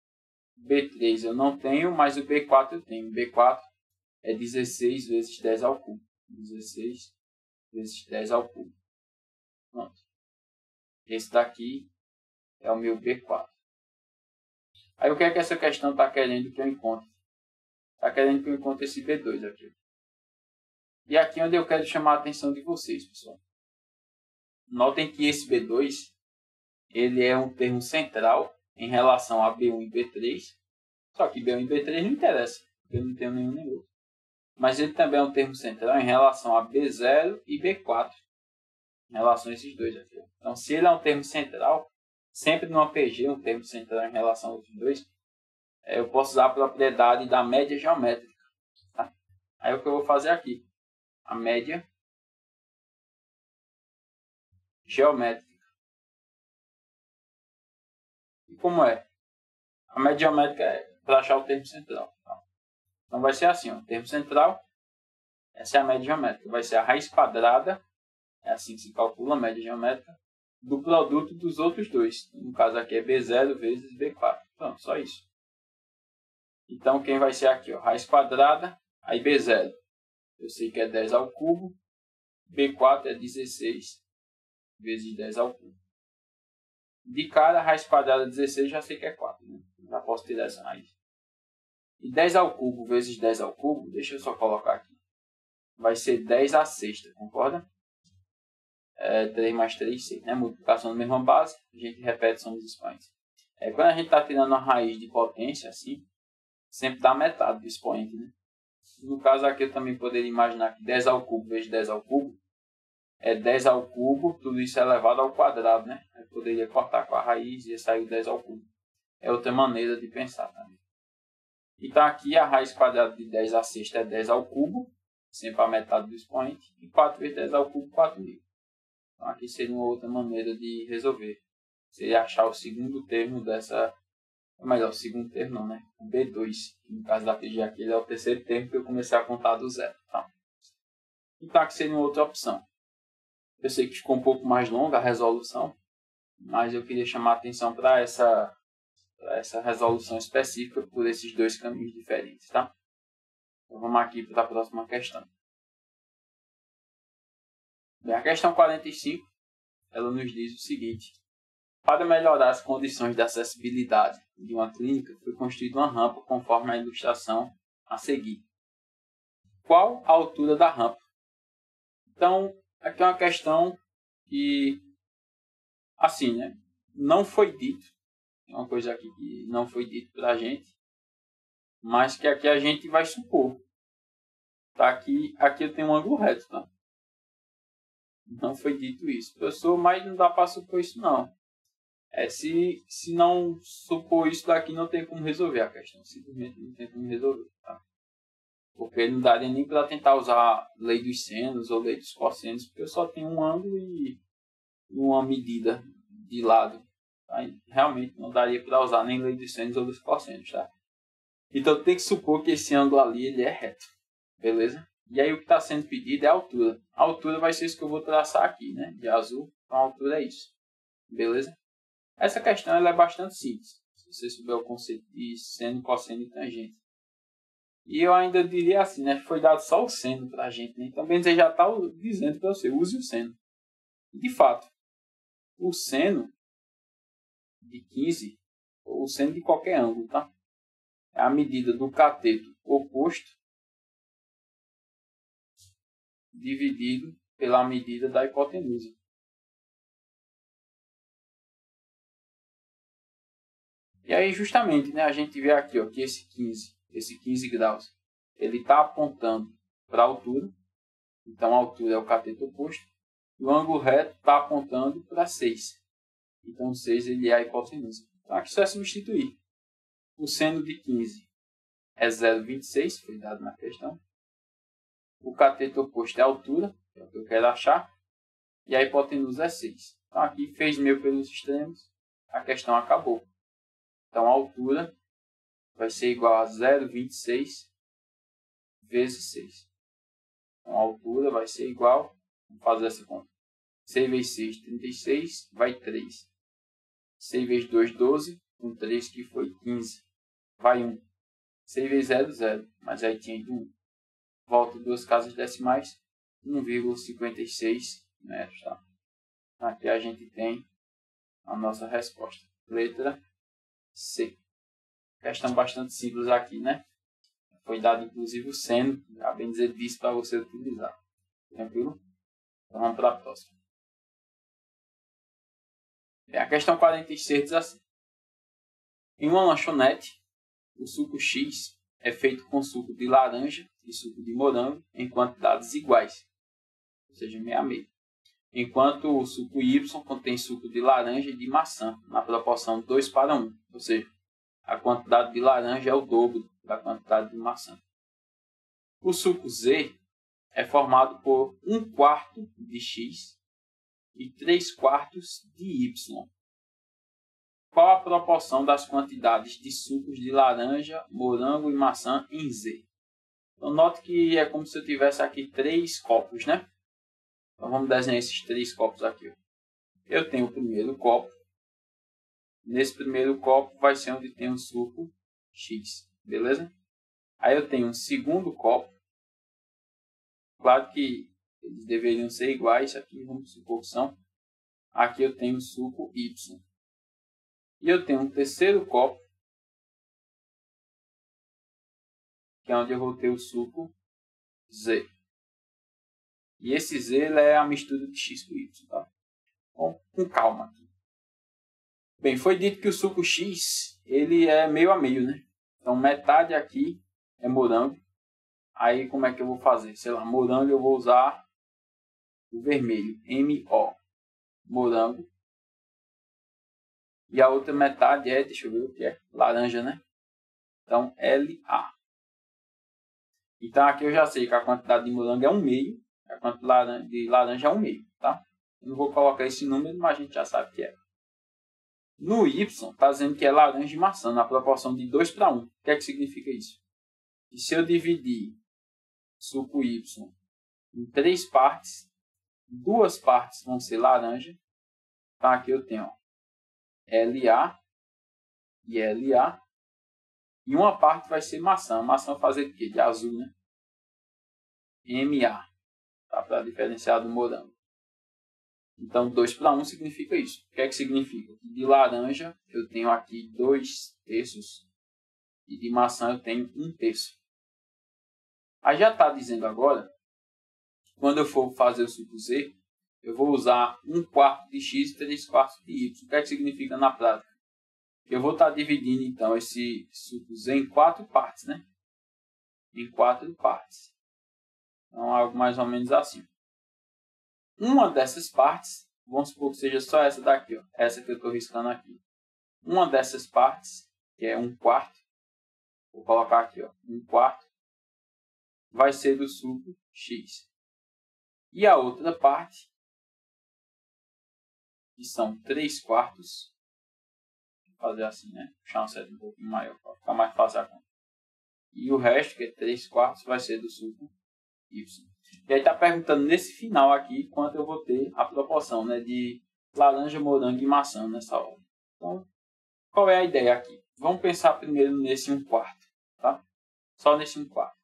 B3 eu não tenho, mas o B4 eu tenho. B4 é 16 vezes 10 ao cubo. 16 vezes 10 ao cubo. Pronto. Esse daqui é o meu B4. Aí o que é que essa questão está querendo que eu encontre? Está querendo que eu encontre esse B2 aqui. E aqui é onde eu quero chamar a atenção de vocês, pessoal. Notem que esse B2 ele é um termo central em relação a B1 e B3. Só que B1 e B3 não interessa, porque eu não tenho nenhum nem outro. Mas ele também é um termo central em relação a B0 e B4. Em relação a esses dois aqui. Então, se ele é um termo central, sempre no APG, um termo central em relação a outros dois, eu posso usar a propriedade da média geométrica. Tá? Aí o que eu vou fazer aqui? A média geométrica. E como é? A média geométrica é para achar o termo central. Tá? Então vai ser assim, ó, o termo central, essa é a média geométrica. Vai ser a raiz quadrada, é assim que se calcula a média geométrica, do produto dos outros dois. No caso aqui é B0 vezes B4. Pronto, só isso. Então quem vai ser aqui? Ó, raiz quadrada, aí B0. Eu sei que é 10 ao cubo. B4 é 16 vezes 10 ao cubo. De cara, a raiz quadrada de 16 já sei que é 4. Né? Já posso tirar essa raiz. E 10 ao cubo vezes 10 ao cubo, deixa eu só colocar aqui. Vai ser 10 à sexta, concorda? 3 mais 3, 6. Né? Multiplicação da mesma base, a gente repete são os expoentes. Quando a gente está tirando a raiz de potência, assim, sempre dá metade do expoente. Né? No caso aqui, eu também poderia imaginar que 10 ao cubo vezes 10 ao cubo é 10 ao cubo, tudo isso é elevado ao quadrado. Né? Eu poderia cortar com a raiz e ia sair o 10 ao cubo. É outra maneira de pensar também. Então aqui a raiz quadrada de 10 à sexta é 10 ao cubo, sempre a metade do expoente, e 4 vezes 10 ao cubo, 4.000. Então aqui seria uma outra maneira de resolver. Seria achar o segundo termo dessa... Melhor, o segundo termo não, né? O B2. Que no caso da PG aqui ele é o terceiro termo que eu comecei a contar do zero. Tá? Então aqui seria uma outra opção. Eu sei que ficou um pouco mais longa a resolução, mas eu queria chamar a atenção para essa resolução específica por esses dois caminhos diferentes. Tá? Então vamos aqui para a próxima questão. Bem, a questão 45, ela nos diz o seguinte. Para melhorar as condições de acessibilidade de uma clínica, foi construída uma rampa conforme a ilustração a seguir. Qual a altura da rampa? Então, aqui é uma questão que, assim, né, não foi dito. É uma coisa aqui que não foi dito para a gente, mas que aqui a gente vai supor. Tá? Aqui eu tenho um ângulo reto, tá? Não foi dito isso, professor, mas não dá para supor isso não. Se não supor isso daqui, não tem como resolver a questão. Simplesmente não tem como resolver. Tá? Porque não daria nem para tentar usar lei dos senos ou lei dos cossenos, porque eu só tenho um ângulo e uma medida de lado. Tá? Realmente não daria para usar nem lei dos senos ou dos cossenos. Tá? Então tem que supor que esse ângulo ali ele é reto. Beleza? E aí o que está sendo pedido é a altura. A altura vai ser isso que eu vou traçar aqui, né? De azul. Então a altura é isso. Beleza? Essa questão ela é bastante simples. Se você souber o conceito de seno, cosseno e tangente. E eu ainda diria assim, né? Foi dado só o seno para a gente. Né? Então, bem dizer, já está dizendo para você, use o seno. De fato, o seno de 15, ou o seno de qualquer ângulo, tá? É a medida do cateto oposto dividido pela medida da hipotenusa. E aí, justamente, né, a gente vê aqui ó, que esse 15 graus, ele está apontando para a altura. Então, a altura é o cateto oposto. E o ângulo reto está apontando para 6. Então, 6 ele é a hipotenusa. Então, aqui só é substituir. O seno de 15 é 0,26, foi dado na questão. O cateto oposto é a altura, que é o que eu quero achar. E a hipotenusa é 6. Então, aqui fez meio pelos extremos. A questão acabou. Então, a altura vai ser igual a 0,26 vezes 6. Então, a altura vai ser igual, vamos fazer essa conta. 6 vezes 6, 36, vai 3. 6 vezes 2, 12, com 3 que foi 15. Vai 1. 6 vezes 0, 0. Mas aí tinha de 1. Volta duas casas decimais, 1,56 metros. Tá? Aqui a gente tem a nossa resposta. Letra C. Questão bastante simples aqui, né? Foi dado inclusive o seno, a bem dizer disso, para você utilizar. Tranquilo? Então vamos para a próxima. A questão 46 diz assim. Em uma lanchonete, o suco X é feito com suco de laranja e suco de morango em quantidades iguais, ou seja, meio a meio. Enquanto o suco Y contém suco de laranja e de maçã, na proporção 2 para 1, ou seja, a quantidade de laranja é o dobro da quantidade de maçã. O suco Z é formado por 1/4 de X e 3/4 de Y. Qual a proporção das quantidades de sucos de laranja, morango e maçã em Z? Então, note que é como se eu tivesse aqui 3 copos, né? Então, vamos desenhar esses 3 copos aqui. Ó. Eu tenho o primeiro copo. Nesse primeiro copo vai ser onde tem o suco X, beleza? Aí eu tenho um segundo copo. Claro que eles deveriam ser iguais. Aqui, vamos supor que são. Aqui eu tenho o suco Y. E eu tenho um terceiro copo, que é onde eu vou ter o suco Z. E esse Z é a mistura de X com Y, tá? Então, com calma aqui. Bem, foi dito que o suco X, ele é meio a meio, né? Então, metade aqui é morango. Aí, como é que eu vou fazer? Sei lá, morango eu vou usar o vermelho, MO. Morango. E a outra metade é, deixa eu ver o que é, laranja, né? Então, LA. Então, aqui eu já sei que a quantidade de morango é 1/2, a quantidade de laranja é 1/2, tá? Eu não vou colocar esse número, mas a gente já sabe que é. No Y, está dizendo que é laranja e maçã, na proporção de 2 para 1. O que é que significa isso? E se eu dividir suco Y em 3 partes, 2 partes vão ser laranja. Então, aqui eu tenho ó, LA e LA. E uma parte vai ser maçã. Maçã fazer o quê? De azul, né? MA. Tá? Para diferenciar do morango. Então, 2 para 1 significa isso. O que é que significa? De laranja eu tenho aqui 2/3. E de maçã eu tenho 1/3. Aí já está dizendo agora, quando eu for fazer o suco Z, eu vou usar 1/4 de X e 3/4 de Y. O que é que significa na prática? Eu vou estar dividindo, então, esse suco Z em 4 partes, né? Em 4 partes. Então, algo mais ou menos assim. Uma dessas partes, vamos supor que seja só essa daqui, ó. Essa que eu estou riscando aqui. Uma dessas partes, que é 1/4, vou colocar aqui, ó, 1/4, vai ser do suco X. E a outra parte, que são 3/4, vou fazer assim, né? Puxar uma seta um pouquinho maior, para ficar mais fácil a conta. E o resto, que é 3/4, vai ser do suco Y. E aí está perguntando nesse final aqui quanto eu vou ter a proporção, né, de laranja, morango e maçã nessa hora. Então, qual é a ideia aqui? Vamos pensar primeiro nesse 1/4, tá? Só nesse 1/4.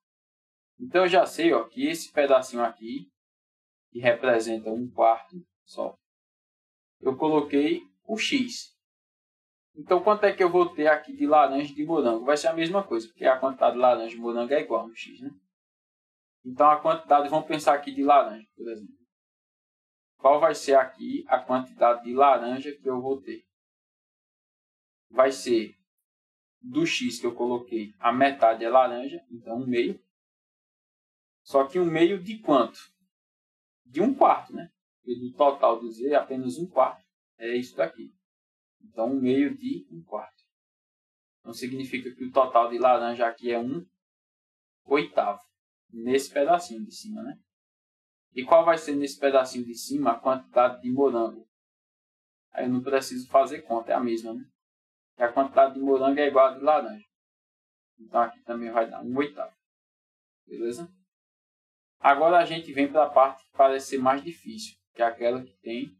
Então eu já sei, ó, que esse pedacinho aqui, que representa 1/4 só, eu coloquei o X. Então quanto é que eu vou ter aqui de laranja e de morango? Vai ser a mesma coisa, porque a quantidade de laranja e morango é igual no X, né? Então, a quantidade, vamos pensar aqui de laranja, por exemplo. Qual vai ser aqui a quantidade de laranja que eu vou ter? Vai ser do X que eu coloquei, a metade é laranja, então 1/2. Só que 1/2 de quanto? De 1/4, né? Porque do total do Z, apenas 1/4 é isso daqui. Então, 1/2 de 1/4. Então, significa que o total de laranja aqui é 1/8. Nesse pedacinho de cima, né? E qual vai ser nesse pedacinho de cima a quantidade de morango? Aí eu não preciso fazer conta, é a mesma, né? E a quantidade de morango é igual a de laranja. Então aqui também vai dar 1/8. Beleza? Agora a gente vem para a parte que parece ser mais difícil, que é aquela que tem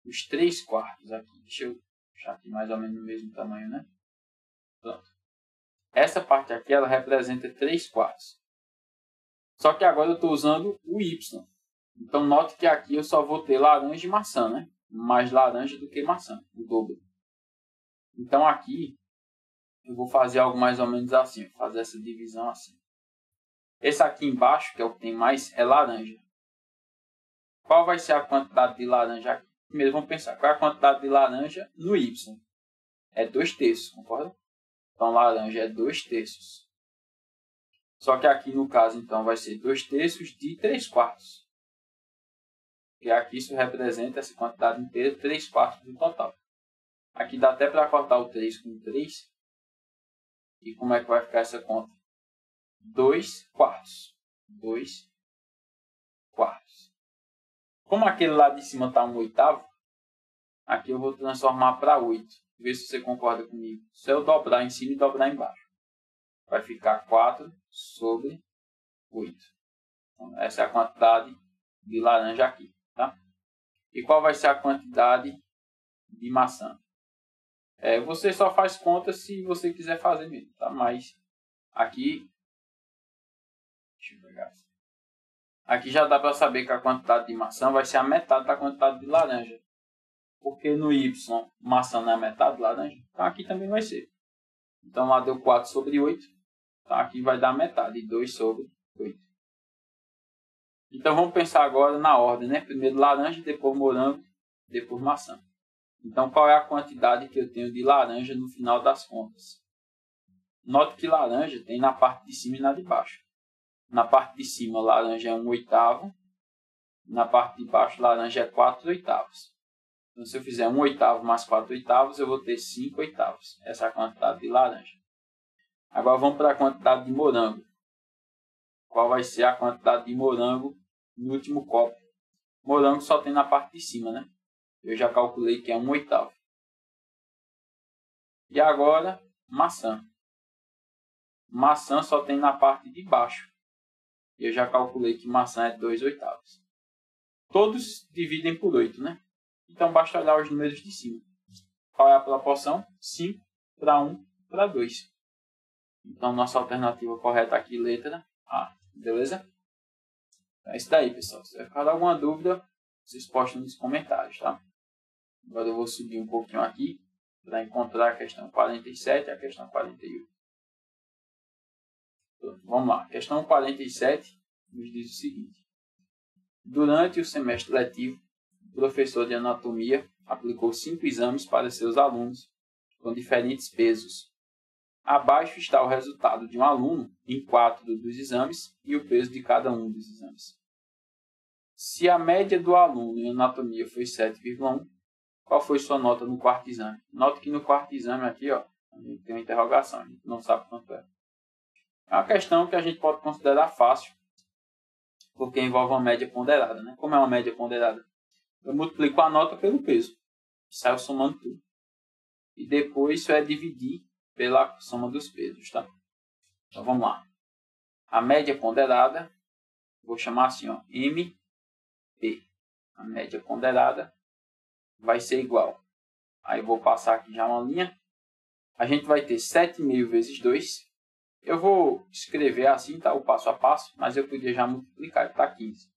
os 3/4 aqui. Deixa eu deixar aqui mais ou menos no mesmo tamanho, né? Pronto. Essa parte aqui, ela representa 3/4. Só que agora eu estou usando o Y. Então, note que aqui eu só vou ter laranja e maçã, né? Mais laranja do que maçã, o dobro. Então, aqui, eu vou fazer algo mais ou menos assim. Vou fazer essa divisão assim. Esse aqui embaixo, que é o que tem mais, é laranja. Qual vai ser a quantidade de laranja aqui? Primeiro vamos pensar, qual é a quantidade de laranja no Y? É 2/3, concorda? Então, laranja é 2/3. Só que aqui, no caso, então, vai ser 2/3 de 3/4. E aqui isso representa essa quantidade inteira, 3/4 do total. Aqui dá até para cortar o 3 com 3. E como é que vai ficar essa conta? 2/4. 2/4. Como aquele lá de cima está 1/8, aqui eu vou transformar para 8. Vê se você concorda comigo. Se eu dobrar em cima e dobrar embaixo, vai ficar 4/8. Então, essa é a quantidade de laranja aqui. Tá? E qual vai ser a quantidade de maçã? Você só faz conta se você quiser fazer mesmo. Tá? Mas aqui, deixa eu pegar assim. Aqui já dá para saber que a quantidade de maçã vai ser a metade da quantidade de laranja. Porque no Y, maçã não é metade de laranja. Então aqui também vai ser. Então lá deu 4/8. Então aqui vai dar metade, 2/8. Então vamos pensar agora na ordem, né? Primeiro laranja, depois morango, depois maçã. Então qual é a quantidade que eu tenho de laranja no final das contas? Note que laranja tem na parte de cima e na de baixo. Na parte de cima, laranja é 1/8. Na parte de baixo, laranja é 4/8. Então, se eu fizer 1/8 mais 4/8, eu vou ter 5/8. Essa é a quantidade de laranja. Agora vamos para a quantidade de morango. Qual vai ser a quantidade de morango no último copo? Morango só tem na parte de cima, né? Eu já calculei que é 1/8. E agora, maçã. Maçã só tem na parte de baixo. Eu já calculei que maçã é 2/8. Todos dividem por 8, né? Então basta olhar os números de cima. Qual é a proporção? 5/1/2. Então nossa alternativa correta aqui, letra A. Beleza? É isso daí, pessoal. Se ficar alguma dúvida, vocês postam nos comentários, tá? Agora eu vou subir um pouquinho aqui para encontrar a questão 47 e a questão 48. Vamos lá. Questão 47 nos diz o seguinte. Durante o semestre letivo, o professor de anatomia aplicou 5 exames para seus alunos com diferentes pesos. Abaixo está o resultado de um aluno em 4 dos exames e o peso de cada um dos exames. Se a média do aluno em anatomia foi 7,1, qual foi sua nota no quarto exame? Note que no quarto exame aqui, ó, a gente tem uma interrogação, a gente não sabe quanto é. É uma questão que a gente pode considerar fácil, porque envolve uma média ponderada, né? Como é uma média ponderada? Eu multiplico a nota pelo peso, saio somando tudo. E depois isso é dividir pela soma dos pesos, tá? Então vamos lá. A média ponderada, vou chamar assim, ó, MP. A média ponderada vai ser igual. Aí eu vou passar aqui já uma linha. A gente vai ter 7,5 vezes 2. Eu vou escrever assim, tá? O passo a passo, mas eu podia já multiplicar, tá? 15.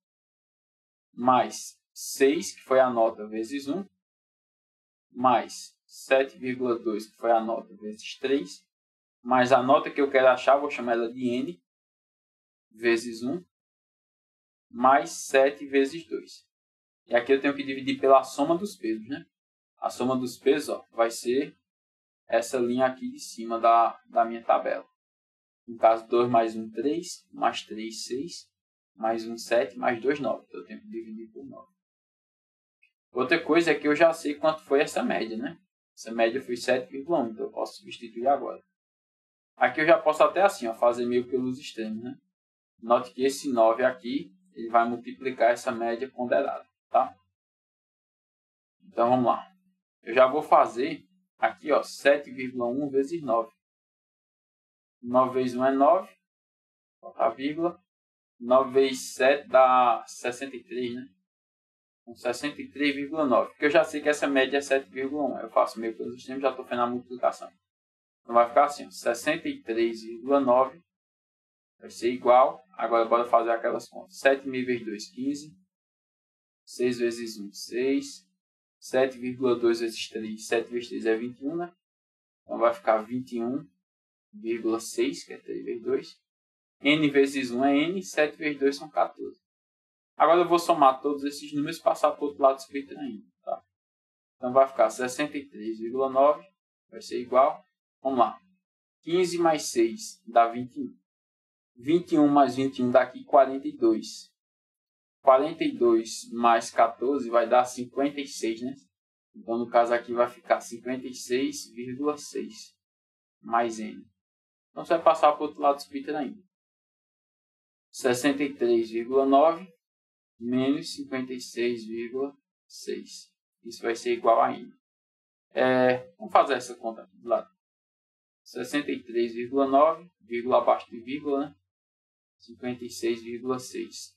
Mais 6, que foi a nota, vezes 1. Mais 7,2, que foi a nota, vezes 3. Mais a nota que eu quero achar, vou chamar ela de N, vezes 1. Mais 7 vezes 2. E aqui eu tenho que dividir pela soma dos pesos, né? A soma dos pesos, ó, vai ser essa linha aqui de cima da minha tabela. No caso, 2 mais 1, 3, mais 3, 6, mais 1, 7, mais 2, 9. Então, eu tenho que dividir por 9. Outra coisa é que eu já sei quanto foi essa média, né? Essa média foi 7,1, então eu posso substituir agora. Aqui eu já posso até assim, ó, fazer meio pelos extremos, né? Note que esse 9 aqui, ele vai multiplicar essa média ponderada, tá? Então, vamos lá. Eu já vou fazer aqui, ó, 7,1 vezes 9. 9 vezes 1 é 9, falta a vírgula. 9 vezes 7 dá 63, né? Com 63,9. Porque eu já sei que essa média é 7,1. Eu faço meio pelos extremos, já estou fazendo a multiplicação. Então vai ficar assim, 63,9 vai ser igual. Agora bora fazer aquelas contas. 7,5 vezes 2, 15. 6 vezes 1, 6. 7,2 vezes 3, 7 vezes 3 é 21, né? Então vai ficar 21,6, que é 3 vezes 2. N vezes 1 é N, 7 vezes 2 são 14. Agora eu vou somar todos esses números e passar para o outro lado do subtraindo. Tá? Então vai ficar 63,9, vai ser igual, vamos lá, 15 mais 6 dá 21. 21 mais 21 dá aqui 42. 42 mais 14 vai dar 56, né? Então, no caso aqui vai ficar 56,6 mais N. Então, você vai passar para o outro lado do subtraindo. 63,9 menos 56,6. Isso vai ser igual a N. Vamos fazer essa conta aqui do lado. 63,9, vírgula abaixo de vírgula, né? 56,6.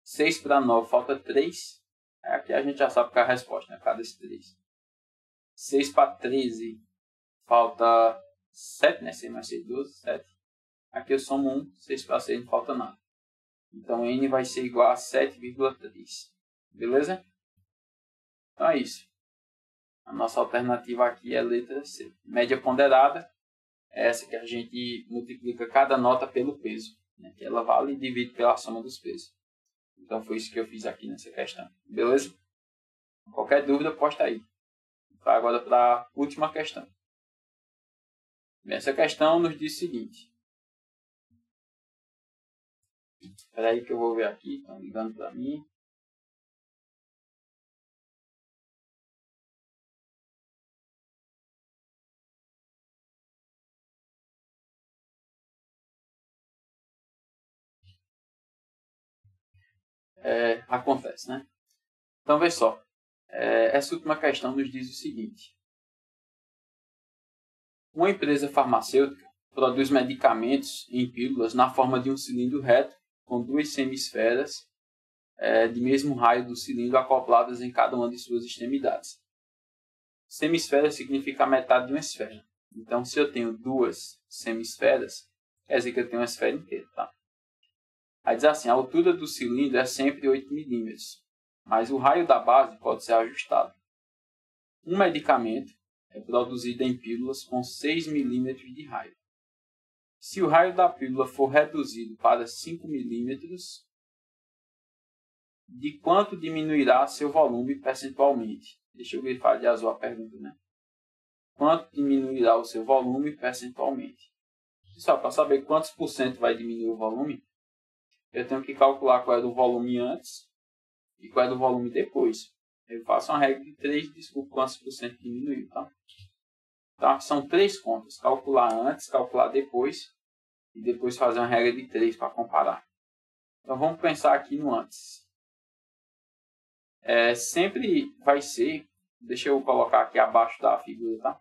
6 para 9 falta 3. Aqui a gente já sabe qual é a resposta, né? Cada esse 3. 6 para 13 falta 7, né? 6 mais 6, 12, 7. Aqui eu somo 1, 6 para 6 não falta nada. Então N vai ser igual a 7,3. Beleza? Então é isso. A nossa alternativa aqui é a letra C. Média ponderada é essa que a gente multiplica cada nota pelo peso, né? Que ela vale e divide pela soma dos pesos. Então foi isso que eu fiz aqui nessa questão. Beleza? Qualquer dúvida, posta aí. Vou agora para a última questão. Essa questão nos diz o seguinte. Espera aí que eu vou ver aqui. Estão ligando para mim. Acontece, né? Então, vê só. Essa última questão nos diz o seguinte. Uma empresa farmacêutica produz medicamentos em pílulas na forma de um cilindro reto com duas semisferas de mesmo raio do cilindro acopladas em cada uma de suas extremidades. Semisfera significa a metade de uma esfera. Então, se eu tenho duas semisferas, quer dizer que eu tenho uma esfera inteira, tá? Aí diz assim, a altura do cilindro é sempre 8 mm, mas o raio da base pode ser ajustado. Um medicamento é produzido em pílulas com 6 mm de raio. Se o raio da pílula for reduzido para 5 mm, de quanto diminuirá seu volume percentualmente? Deixa eu grifar de azul a pergunta, né? Quanto diminuirá o seu volume percentualmente? Só para saber quantos por cento vai diminuir o volume, eu tenho que calcular qual é do volume antes e qual é do volume depois. Eu faço uma regra de 3 e desculpo quantos por cento diminuiu, tá? Então, são 3 contas. Calcular antes, calcular depois e depois fazer uma regra de 3 para comparar. Então, vamos pensar aqui no antes. Sempre vai ser, deixa eu colocar aqui abaixo da figura, tá?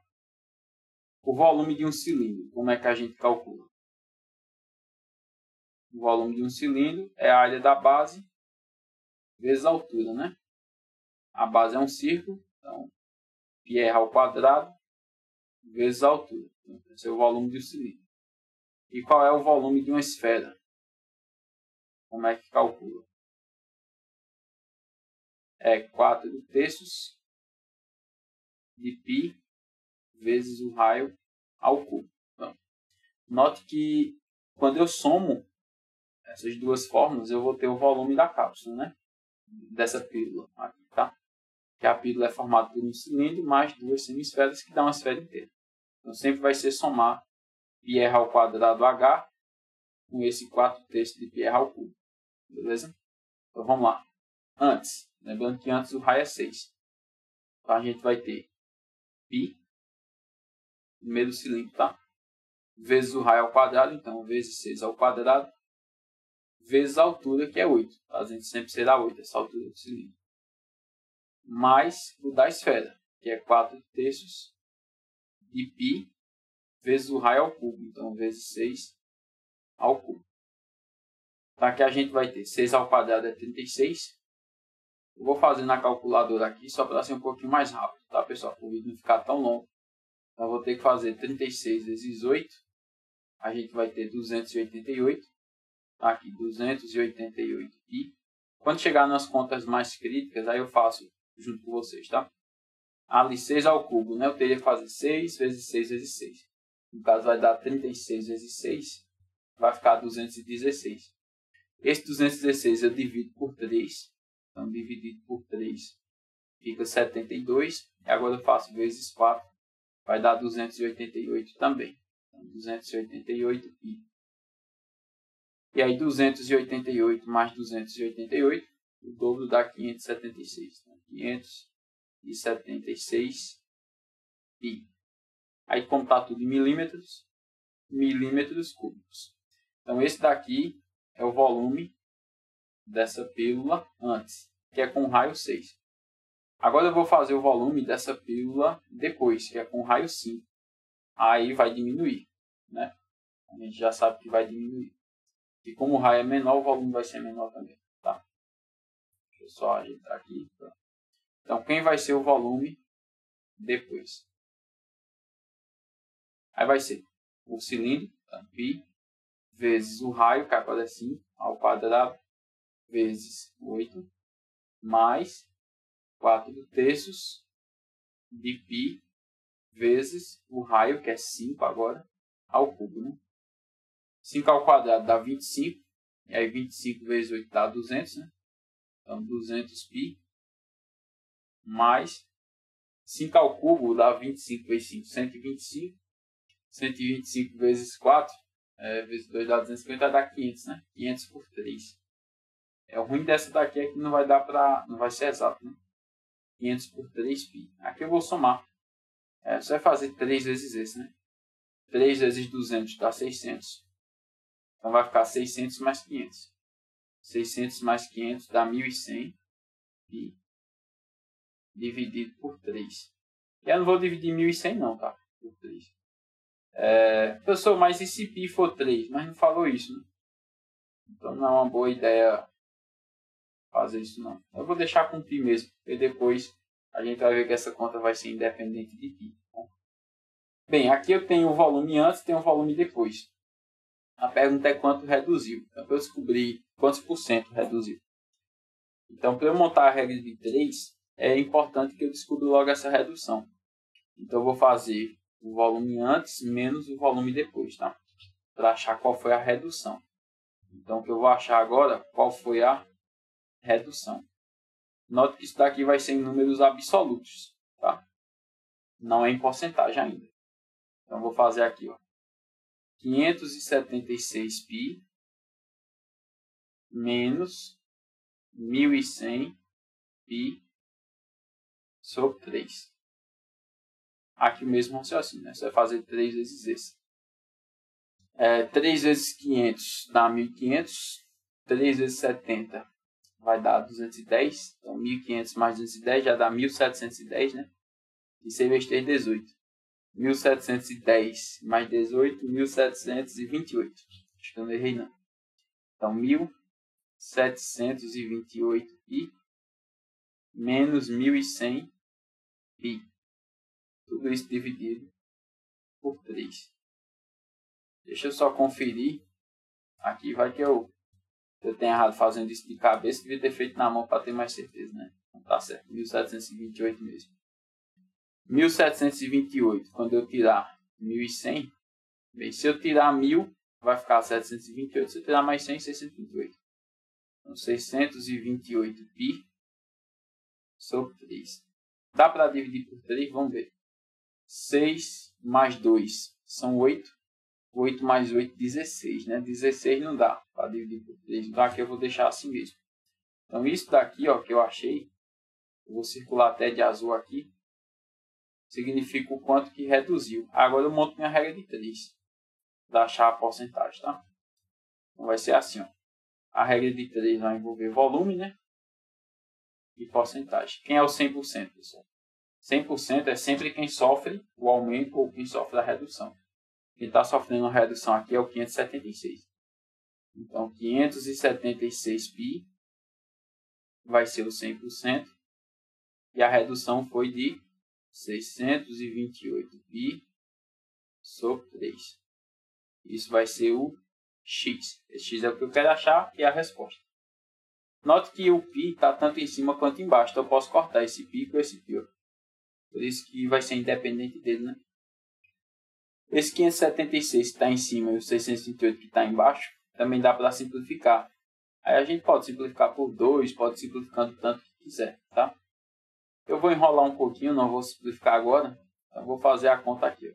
O volume de um cilindro. Como é que a gente calcula? O volume de um cilindro é a área da base vezes a altura, né? A base é um círculo, então πr ao quadrado vezes a altura. Então, esse é o volume de um cilindro. E qual é o volume de uma esfera? Como é que calcula? É 4/3 de π vezes o raio ao cubo. Então, note que quando eu somo essas duas fórmulas, eu vou ter o volume da cápsula, né? Dessa pílula aqui, tá? Que a pílula é formada por um cilindro mais duas semisferas que dá uma esfera inteira. Então, sempre vai ser somar πr ao quadrado h com esse 4/3 de πr ao cubo. Beleza? Então, vamos lá. Antes, lembrando que antes o raio é 6. Então, a gente vai ter π, primeiro cilindro, tá? Vezes o raio ao quadrado, então, vezes 6 ao quadrado, vezes a altura, que é 8. A gente sempre será 8, essa altura do cilindro. Mais o da esfera, que é 4/3 de π vezes o raio ao cubo. Então, vezes 6 ao cubo. Então, aqui a gente vai ter 6 ao quadrado é 36. Eu vou fazer na calculadora aqui, só para ser um pouquinho mais rápido, tá, pessoal? Para o vídeo não ficar tão longo. Então, eu vou ter que fazer 36 vezes 8. A gente vai ter 288. Aqui, 288 π. Quando chegar nas contas mais críticas, aí eu faço junto com vocês, tá? Ali, 6 ao cubo, né? Eu teria que fazer 6 vezes 6 vezes 6. No caso, vai dar 36 vezes 6. vai ficar 216. Esse 216 eu divido por 3. Então, dividido por 3 fica 72. E agora eu faço vezes 4. Vai dar 288 também. Então, 288π. E aí, 288 mais 288, o dobro dá 576. Então, 576π. Aí, como está tudo em milímetros, milímetros cúbicos. Então, esse daqui é o volume dessa pílula antes, que é com raio 6. Agora eu vou fazer o volume dessa pílula depois, que é com raio 5. Aí vai diminuir, né? A gente já sabe que vai diminuir. E como o raio é menor, o volume vai ser menor também, tá? Deixa eu só ajeitar aqui. Pronto. Então, quem vai ser o volume depois? Aí vai ser o cilindro, π, vezes o raio, que agora é 5, ao quadrado, vezes 8, mais 4/3 de π, vezes o raio, que é 5 agora, ao cubo, né? 5 ao quadrado dá 25, e aí 25 vezes 8 dá 200, né? Então, 200π, mais 5 ao cubo dá 25 vezes 5, 125. 125 vezes 4, vezes 2 dá 250, vai dar 500, né? 500 por 3. O ruim dessa daqui é que não vai dar para, não vai ser exato, né? 500 por 3π. Aqui eu vou somar. Você vai fazer 3 vezes esse, né? 3 vezes 200 dá 600. Então vai ficar 600 mais 500. 600 mais 500 dá 1100 π dividido por 3. E eu não vou dividir 1100 não, tá? Por 3. Professor, mas e se π for 3? Mas não falou isso, né? Então não é uma boa ideia fazer isso não. Eu vou deixar com π mesmo, e depois a gente vai ver que essa conta vai ser independente de π. Tá? Bem, aqui eu tenho o volume antes e tenho o volume depois. A pergunta é quanto reduziu. Então, para eu descobrir quantos por cento reduziu. Então, para eu montar a regra de 3, é importante que eu descubra logo essa redução. Então, eu vou fazer o volume antes menos o volume depois, tá? Para achar qual foi a redução. Então, o que eu vou achar agora, qual foi a redução. Note que isso daqui vai ser em números absolutos, tá? Não é em porcentagem ainda. Então, eu vou fazer aqui, ó. 576π menos 1100π sobre 3. Aqui o mesmo raciocínio, né? Você vai fazer 3 vezes esse. 3 vezes 500 dá 1500. 3 vezes 70 vai dar 210. Então, 1500 mais 210 já dá 1710, né? E 6 vezes 3, 18. 1710 mais 18, 1728. Acho que eu não errei, não. Então, 1728π menos 1100π. Tudo isso dividido por 3. Deixa eu só conferir. Aqui vai que eu tenho errado fazendo isso de cabeça. Devia ter feito na mão para ter mais certeza, né? Não tá certo. 1728 mesmo. 1728, quando eu tirar 1100, bem, se eu tirar 1000, vai ficar 728. Se eu tirar mais 100, 628. Então, 628π sobre 3. Dá para dividir por 3? Vamos ver. 6 mais 2 são 8. 8 mais 8, 16. Né? 16 não dá para dividir por 3. Então, aqui eu vou deixar assim mesmo. Então, isso daqui ó, que eu achei, eu vou circular até de azul aqui, significa o quanto que reduziu. Agora eu monto minha regra de 3 para achar a porcentagem, tá? Então vai ser assim, ó. A regra de 3 vai envolver volume, né? E porcentagem. Quem é o 100%, pessoal? 100% é sempre quem sofre o aumento ou quem sofre a redução. Quem está sofrendo a redução aqui é o 576. Então, 576π vai ser o 100%. E a redução foi de 628π sobre 3. Isso vai ser o x. Esse x é o que eu quero achar e é a resposta. Note que o π está tanto em cima quanto embaixo. Então eu posso cortar esse π com esse π. Por isso que vai ser independente dele, né? Esse 576 que está em cima e o 628 que está embaixo, também dá para simplificar. Aí a gente pode simplificar por 2, pode simplificando tanto que quiser, tá? Eu vou enrolar um pouquinho, não vou simplificar agora. Então, vou fazer a conta aqui. Ó.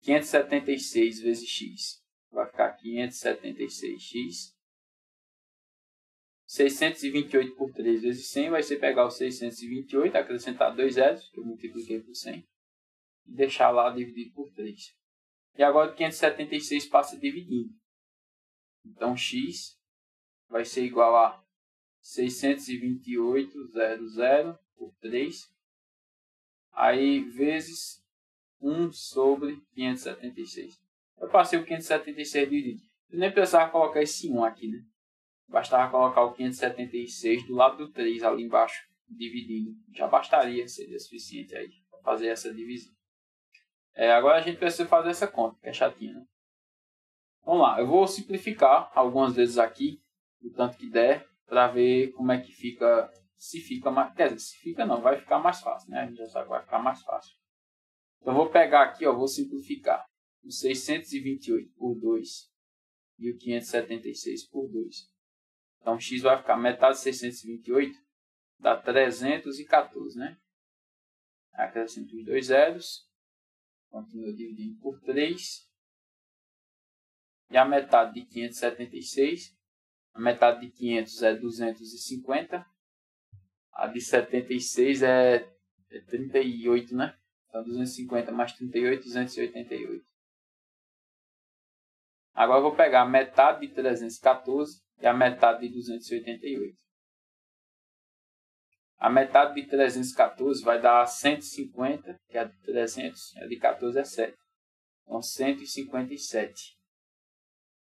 576 vezes x vai ficar 576x. 628 por 3 vezes 100 vai ser pegar o 628, acrescentar 2 zeros, que eu multipliquei por 100, e deixar lá dividido por 3. E agora 576 passa dividindo. Então x vai ser igual a 628,00 por 3. Aí vezes 1 sobre 576. Eu passei o 576 dividido. Eu nem precisava colocar esse 1 aqui, né? Bastava colocar o 576 do lado do 3 ali embaixo, dividindo. Já bastaria, seria suficiente aí para fazer essa divisão. Agora a gente precisa fazer essa conta, que é chatinha, né? Vamos lá, eu vou simplificar algumas vezes aqui, o tanto que der, para ver como é que fica, se fica mais, quer dizer, se fica não, vai ficar mais fácil, né? A gente já sabe que vai ficar mais fácil. Então eu vou pegar aqui, ó, vou simplificar o 628 por 2 e o 576 por 2. Então, x vai ficar metade de 628, dá 314, né? Acrescento os 2 zeros, continua dividindo por 3. E a metade de 576, a metade de 500 é 250, a de 76 é 38, né? Então, 250 mais 38, 288. Agora eu vou pegar a metade de 314 e a metade de 288. A metade de 314 vai dar 150, que é a de 300, e a de 14 é 7. Então, 157.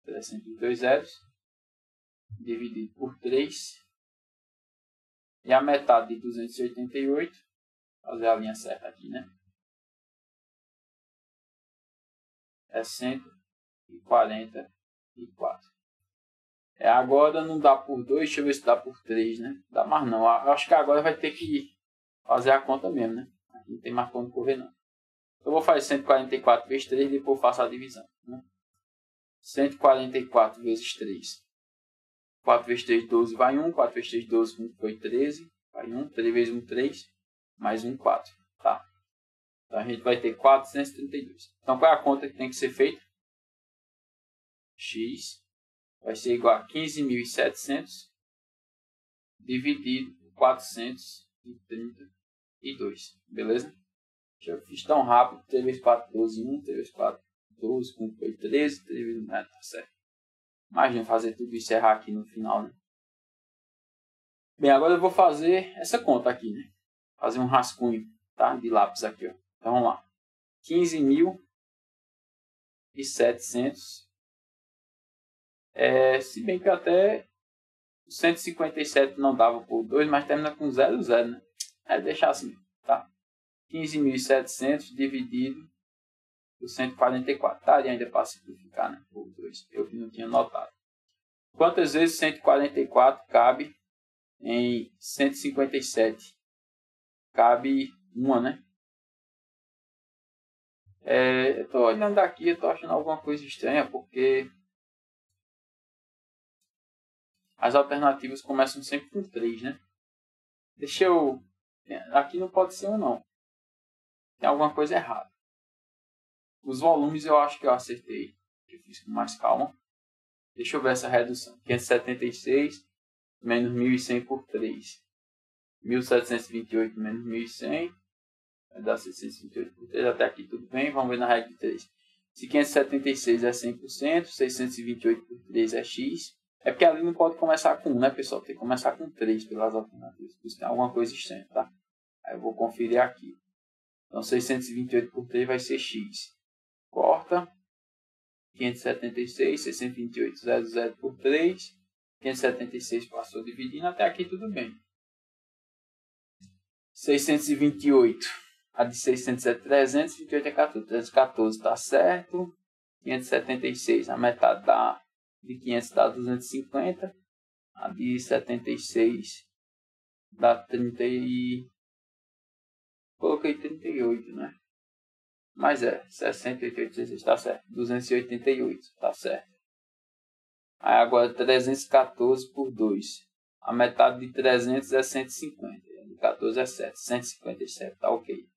302 zeros, dividido por 3. E a metade de 288, fazer a linha certa aqui, né? É 144. Agora não dá por 2, deixa eu ver se dá por 3, né? Dá mais não. Eu acho que agora vai ter que fazer a conta mesmo, né? Aqui não tem mais como correr não. Eu vou fazer 144 vezes 3 e depois faço a divisão, né? 144 vezes 3. 4 vezes 3, 12, vai 1. 4 vezes 3, 12, 1 foi 13. Vai 1. 3 vezes 1, 3. Mais 1, 4. Tá? Então a gente vai ter 432. Então qual é a conta que tem que ser feita? X vai ser igual a 15.700 dividido por 432. Beleza? Eu fiz tão rápido. 3 vezes 4, 12, 1. 3 vezes 4, 12, 1 foi 13. 3 vezes 1, tá certo. Imagina fazer tudo isso e errar aqui no final, né? Bem, agora eu vou fazer essa conta aqui, né? Fazer um rascunho, tá? De lápis aqui, ó. Então vamos lá. 15.700. Se bem que até 157 não dava por 2, mas termina com 0, 0, né? Deixar assim, tá? 15.700 dividido por 144. Tá? E ainda para simplificar, né? Por 2. Eu que não tinha notado. Quantas vezes 144 cabe em 157? Cabe uma, né? Eu tô olhando aqui, eu tô achando alguma coisa estranha, porque as alternativas começam sempre com 3, né? Deixa eu... Aqui não pode ser um, não. Tem alguma coisa errada. Os volumes eu acho que eu acertei. Eu fiz com mais calma. Deixa eu ver essa redução. 576 menos 1.100 por 3. 1.728 menos 1.100. Vai dar 628 por 3. Até aqui tudo bem. Vamos ver na regra de 3. Se 576 é 100%, 628 por 3 é x. É porque ali não pode começar com 1, né, pessoal? Tem que começar com 3 pelas alternativas. Por isso tem alguma coisa estranha, tá? Aí eu vou conferir aqui. Então, 628 por 3 vai ser x. Corta. 576, 628, 00 por 3. 576 passou dividindo. Até aqui tudo bem. 628. A de 600 é 300. 28 é 14. 314 está certo. 576. A metade de 500 dá 250. A de 76 dá 30 e... Coloquei 38, né? Mas é, 60,816, tá certo. 288, tá certo. Aí agora 314 por 2. A metade de 300 é 150. De 14 é 7. 157, tá ok.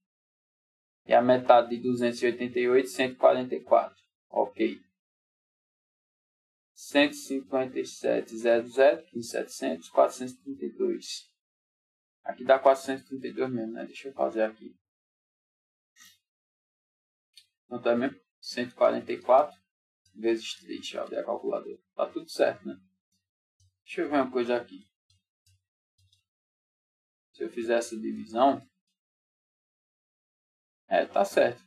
E a metade de 288, 144. Ok. 157, 00, 15,700, 432. Aqui dá 432 mesmo, né? Deixa eu fazer aqui. Quanto é mesmo? 144 vezes 3. Deixa eu abrir a calculadora. Tá tudo certo, né? Deixa eu ver uma coisa aqui. Se eu fizer essa divisão... tá certo.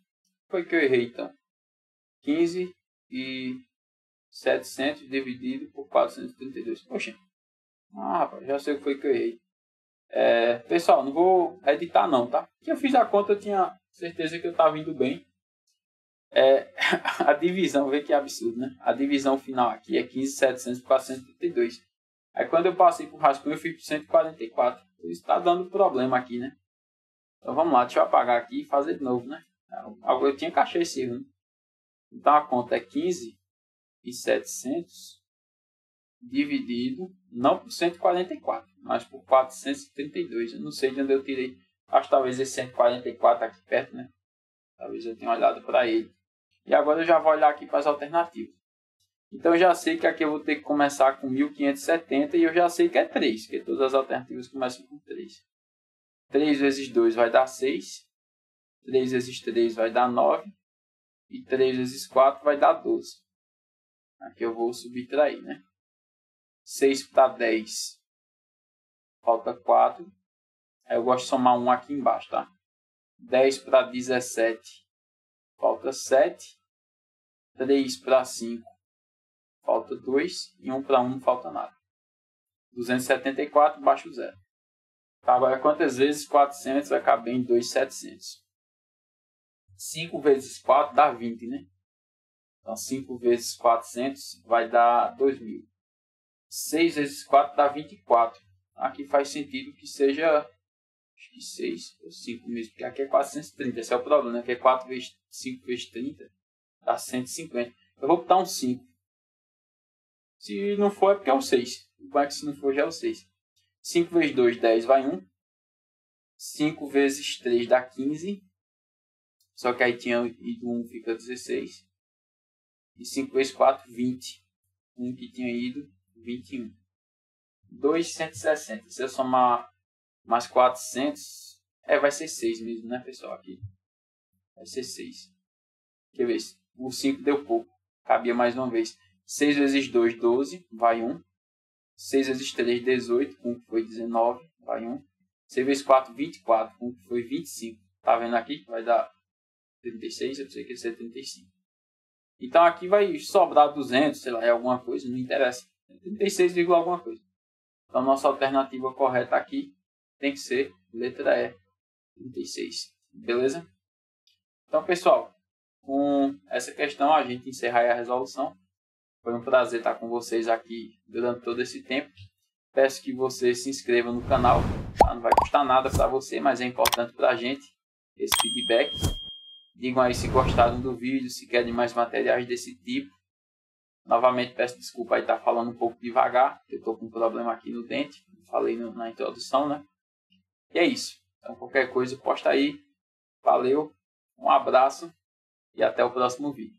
Foi que eu errei, então. 15,700 dividido por 432. Poxa. Rapaz, já sei o que foi que eu errei. Pessoal, não vou editar não, tá? Porque eu fiz a conta, eu tinha certeza que eu estava indo bem. A divisão, vê que absurdo, né? A divisão final aqui é 15,700 por 432. Aí quando eu passei por rascunho, eu fui por 144. Isso está dando problema aqui, né? Então vamos lá, deixa eu apagar aqui e fazer de novo, né? Eu tinha que achar esse erro, né? Então a conta é 15,700 dividido, não por 144, mas por 432. Eu não sei de onde eu tirei. Acho que talvez esse 144 aqui perto, né? Talvez eu tenha olhado para ele. E agora eu já vou olhar aqui para as alternativas. Então eu já sei que aqui eu vou ter que começar com 1570 e eu já sei que é 3, porque todas as alternativas começam com 3. 3 vezes 2 vai dar 6. 3 vezes 3 vai dar 9. E 3 vezes 4 vai dar 12. Aqui eu vou subtrair, né? 6 para 10. Falta 4. Aí eu gosto de somar 1 aqui embaixo, tá? 10 para 17. Falta 7. 3 para 5. Falta 2. E 1 para 1 não falta nada. 274 baixo 0. Tá, agora quantas vezes 400 vai caber em 2,700? 5 vezes 4 dá 20, né? Então 5 vezes 400 vai dar 2.000. 6 vezes 4 dá 24. Aqui faz sentido que seja, acho que 6 ou 5 mesmo, porque aqui é 430. Esse é o problema, né? Que é 4 vezes 5 vezes 30 dá 150. Eu vou botar um 5. Se não for é porque é o 6. Vai que se não for já é o 6. 5 vezes 2, 10 vai 1. 5 vezes 3 dá 15. Só que aí tinha ido 1, fica 16. E 5 vezes 4, 20. 1 que tinha ido, 21. 2,160. Se eu somar mais 400, vai ser 6 mesmo, né, pessoal? Aqui vai ser 6. Quer ver? O 5 deu pouco. Cabia mais uma vez. 6 vezes 2, 12. Vai 1. 6 vezes 3, 18. 1 que foi 19. Vai 1. 6 vezes 4, 24. 1 que foi 25. Tá vendo aqui? Vai dar 36. Eu pensei que ia ser 35. Então aqui vai sobrar 200, sei lá, é alguma coisa. Não interessa. 36, alguma coisa. Então nossa alternativa correta aqui tem que ser letra E. 36. Beleza? Então, pessoal, com essa questão a gente encerra aí a resolução. Foi um prazer estar com vocês aqui durante todo esse tempo. Peço que você se inscreva no canal. Tá? Não vai custar nada para você, mas é importante para a gente esse feedback. Digam aí se gostaram do vídeo, se querem mais materiais desse tipo. Novamente peço desculpa aí estar falando um pouco devagar, porque eu estou com um problema aqui no dente. Falei na introdução, né? E é isso. Então qualquer coisa posta aí. Valeu, um abraço e até o próximo vídeo.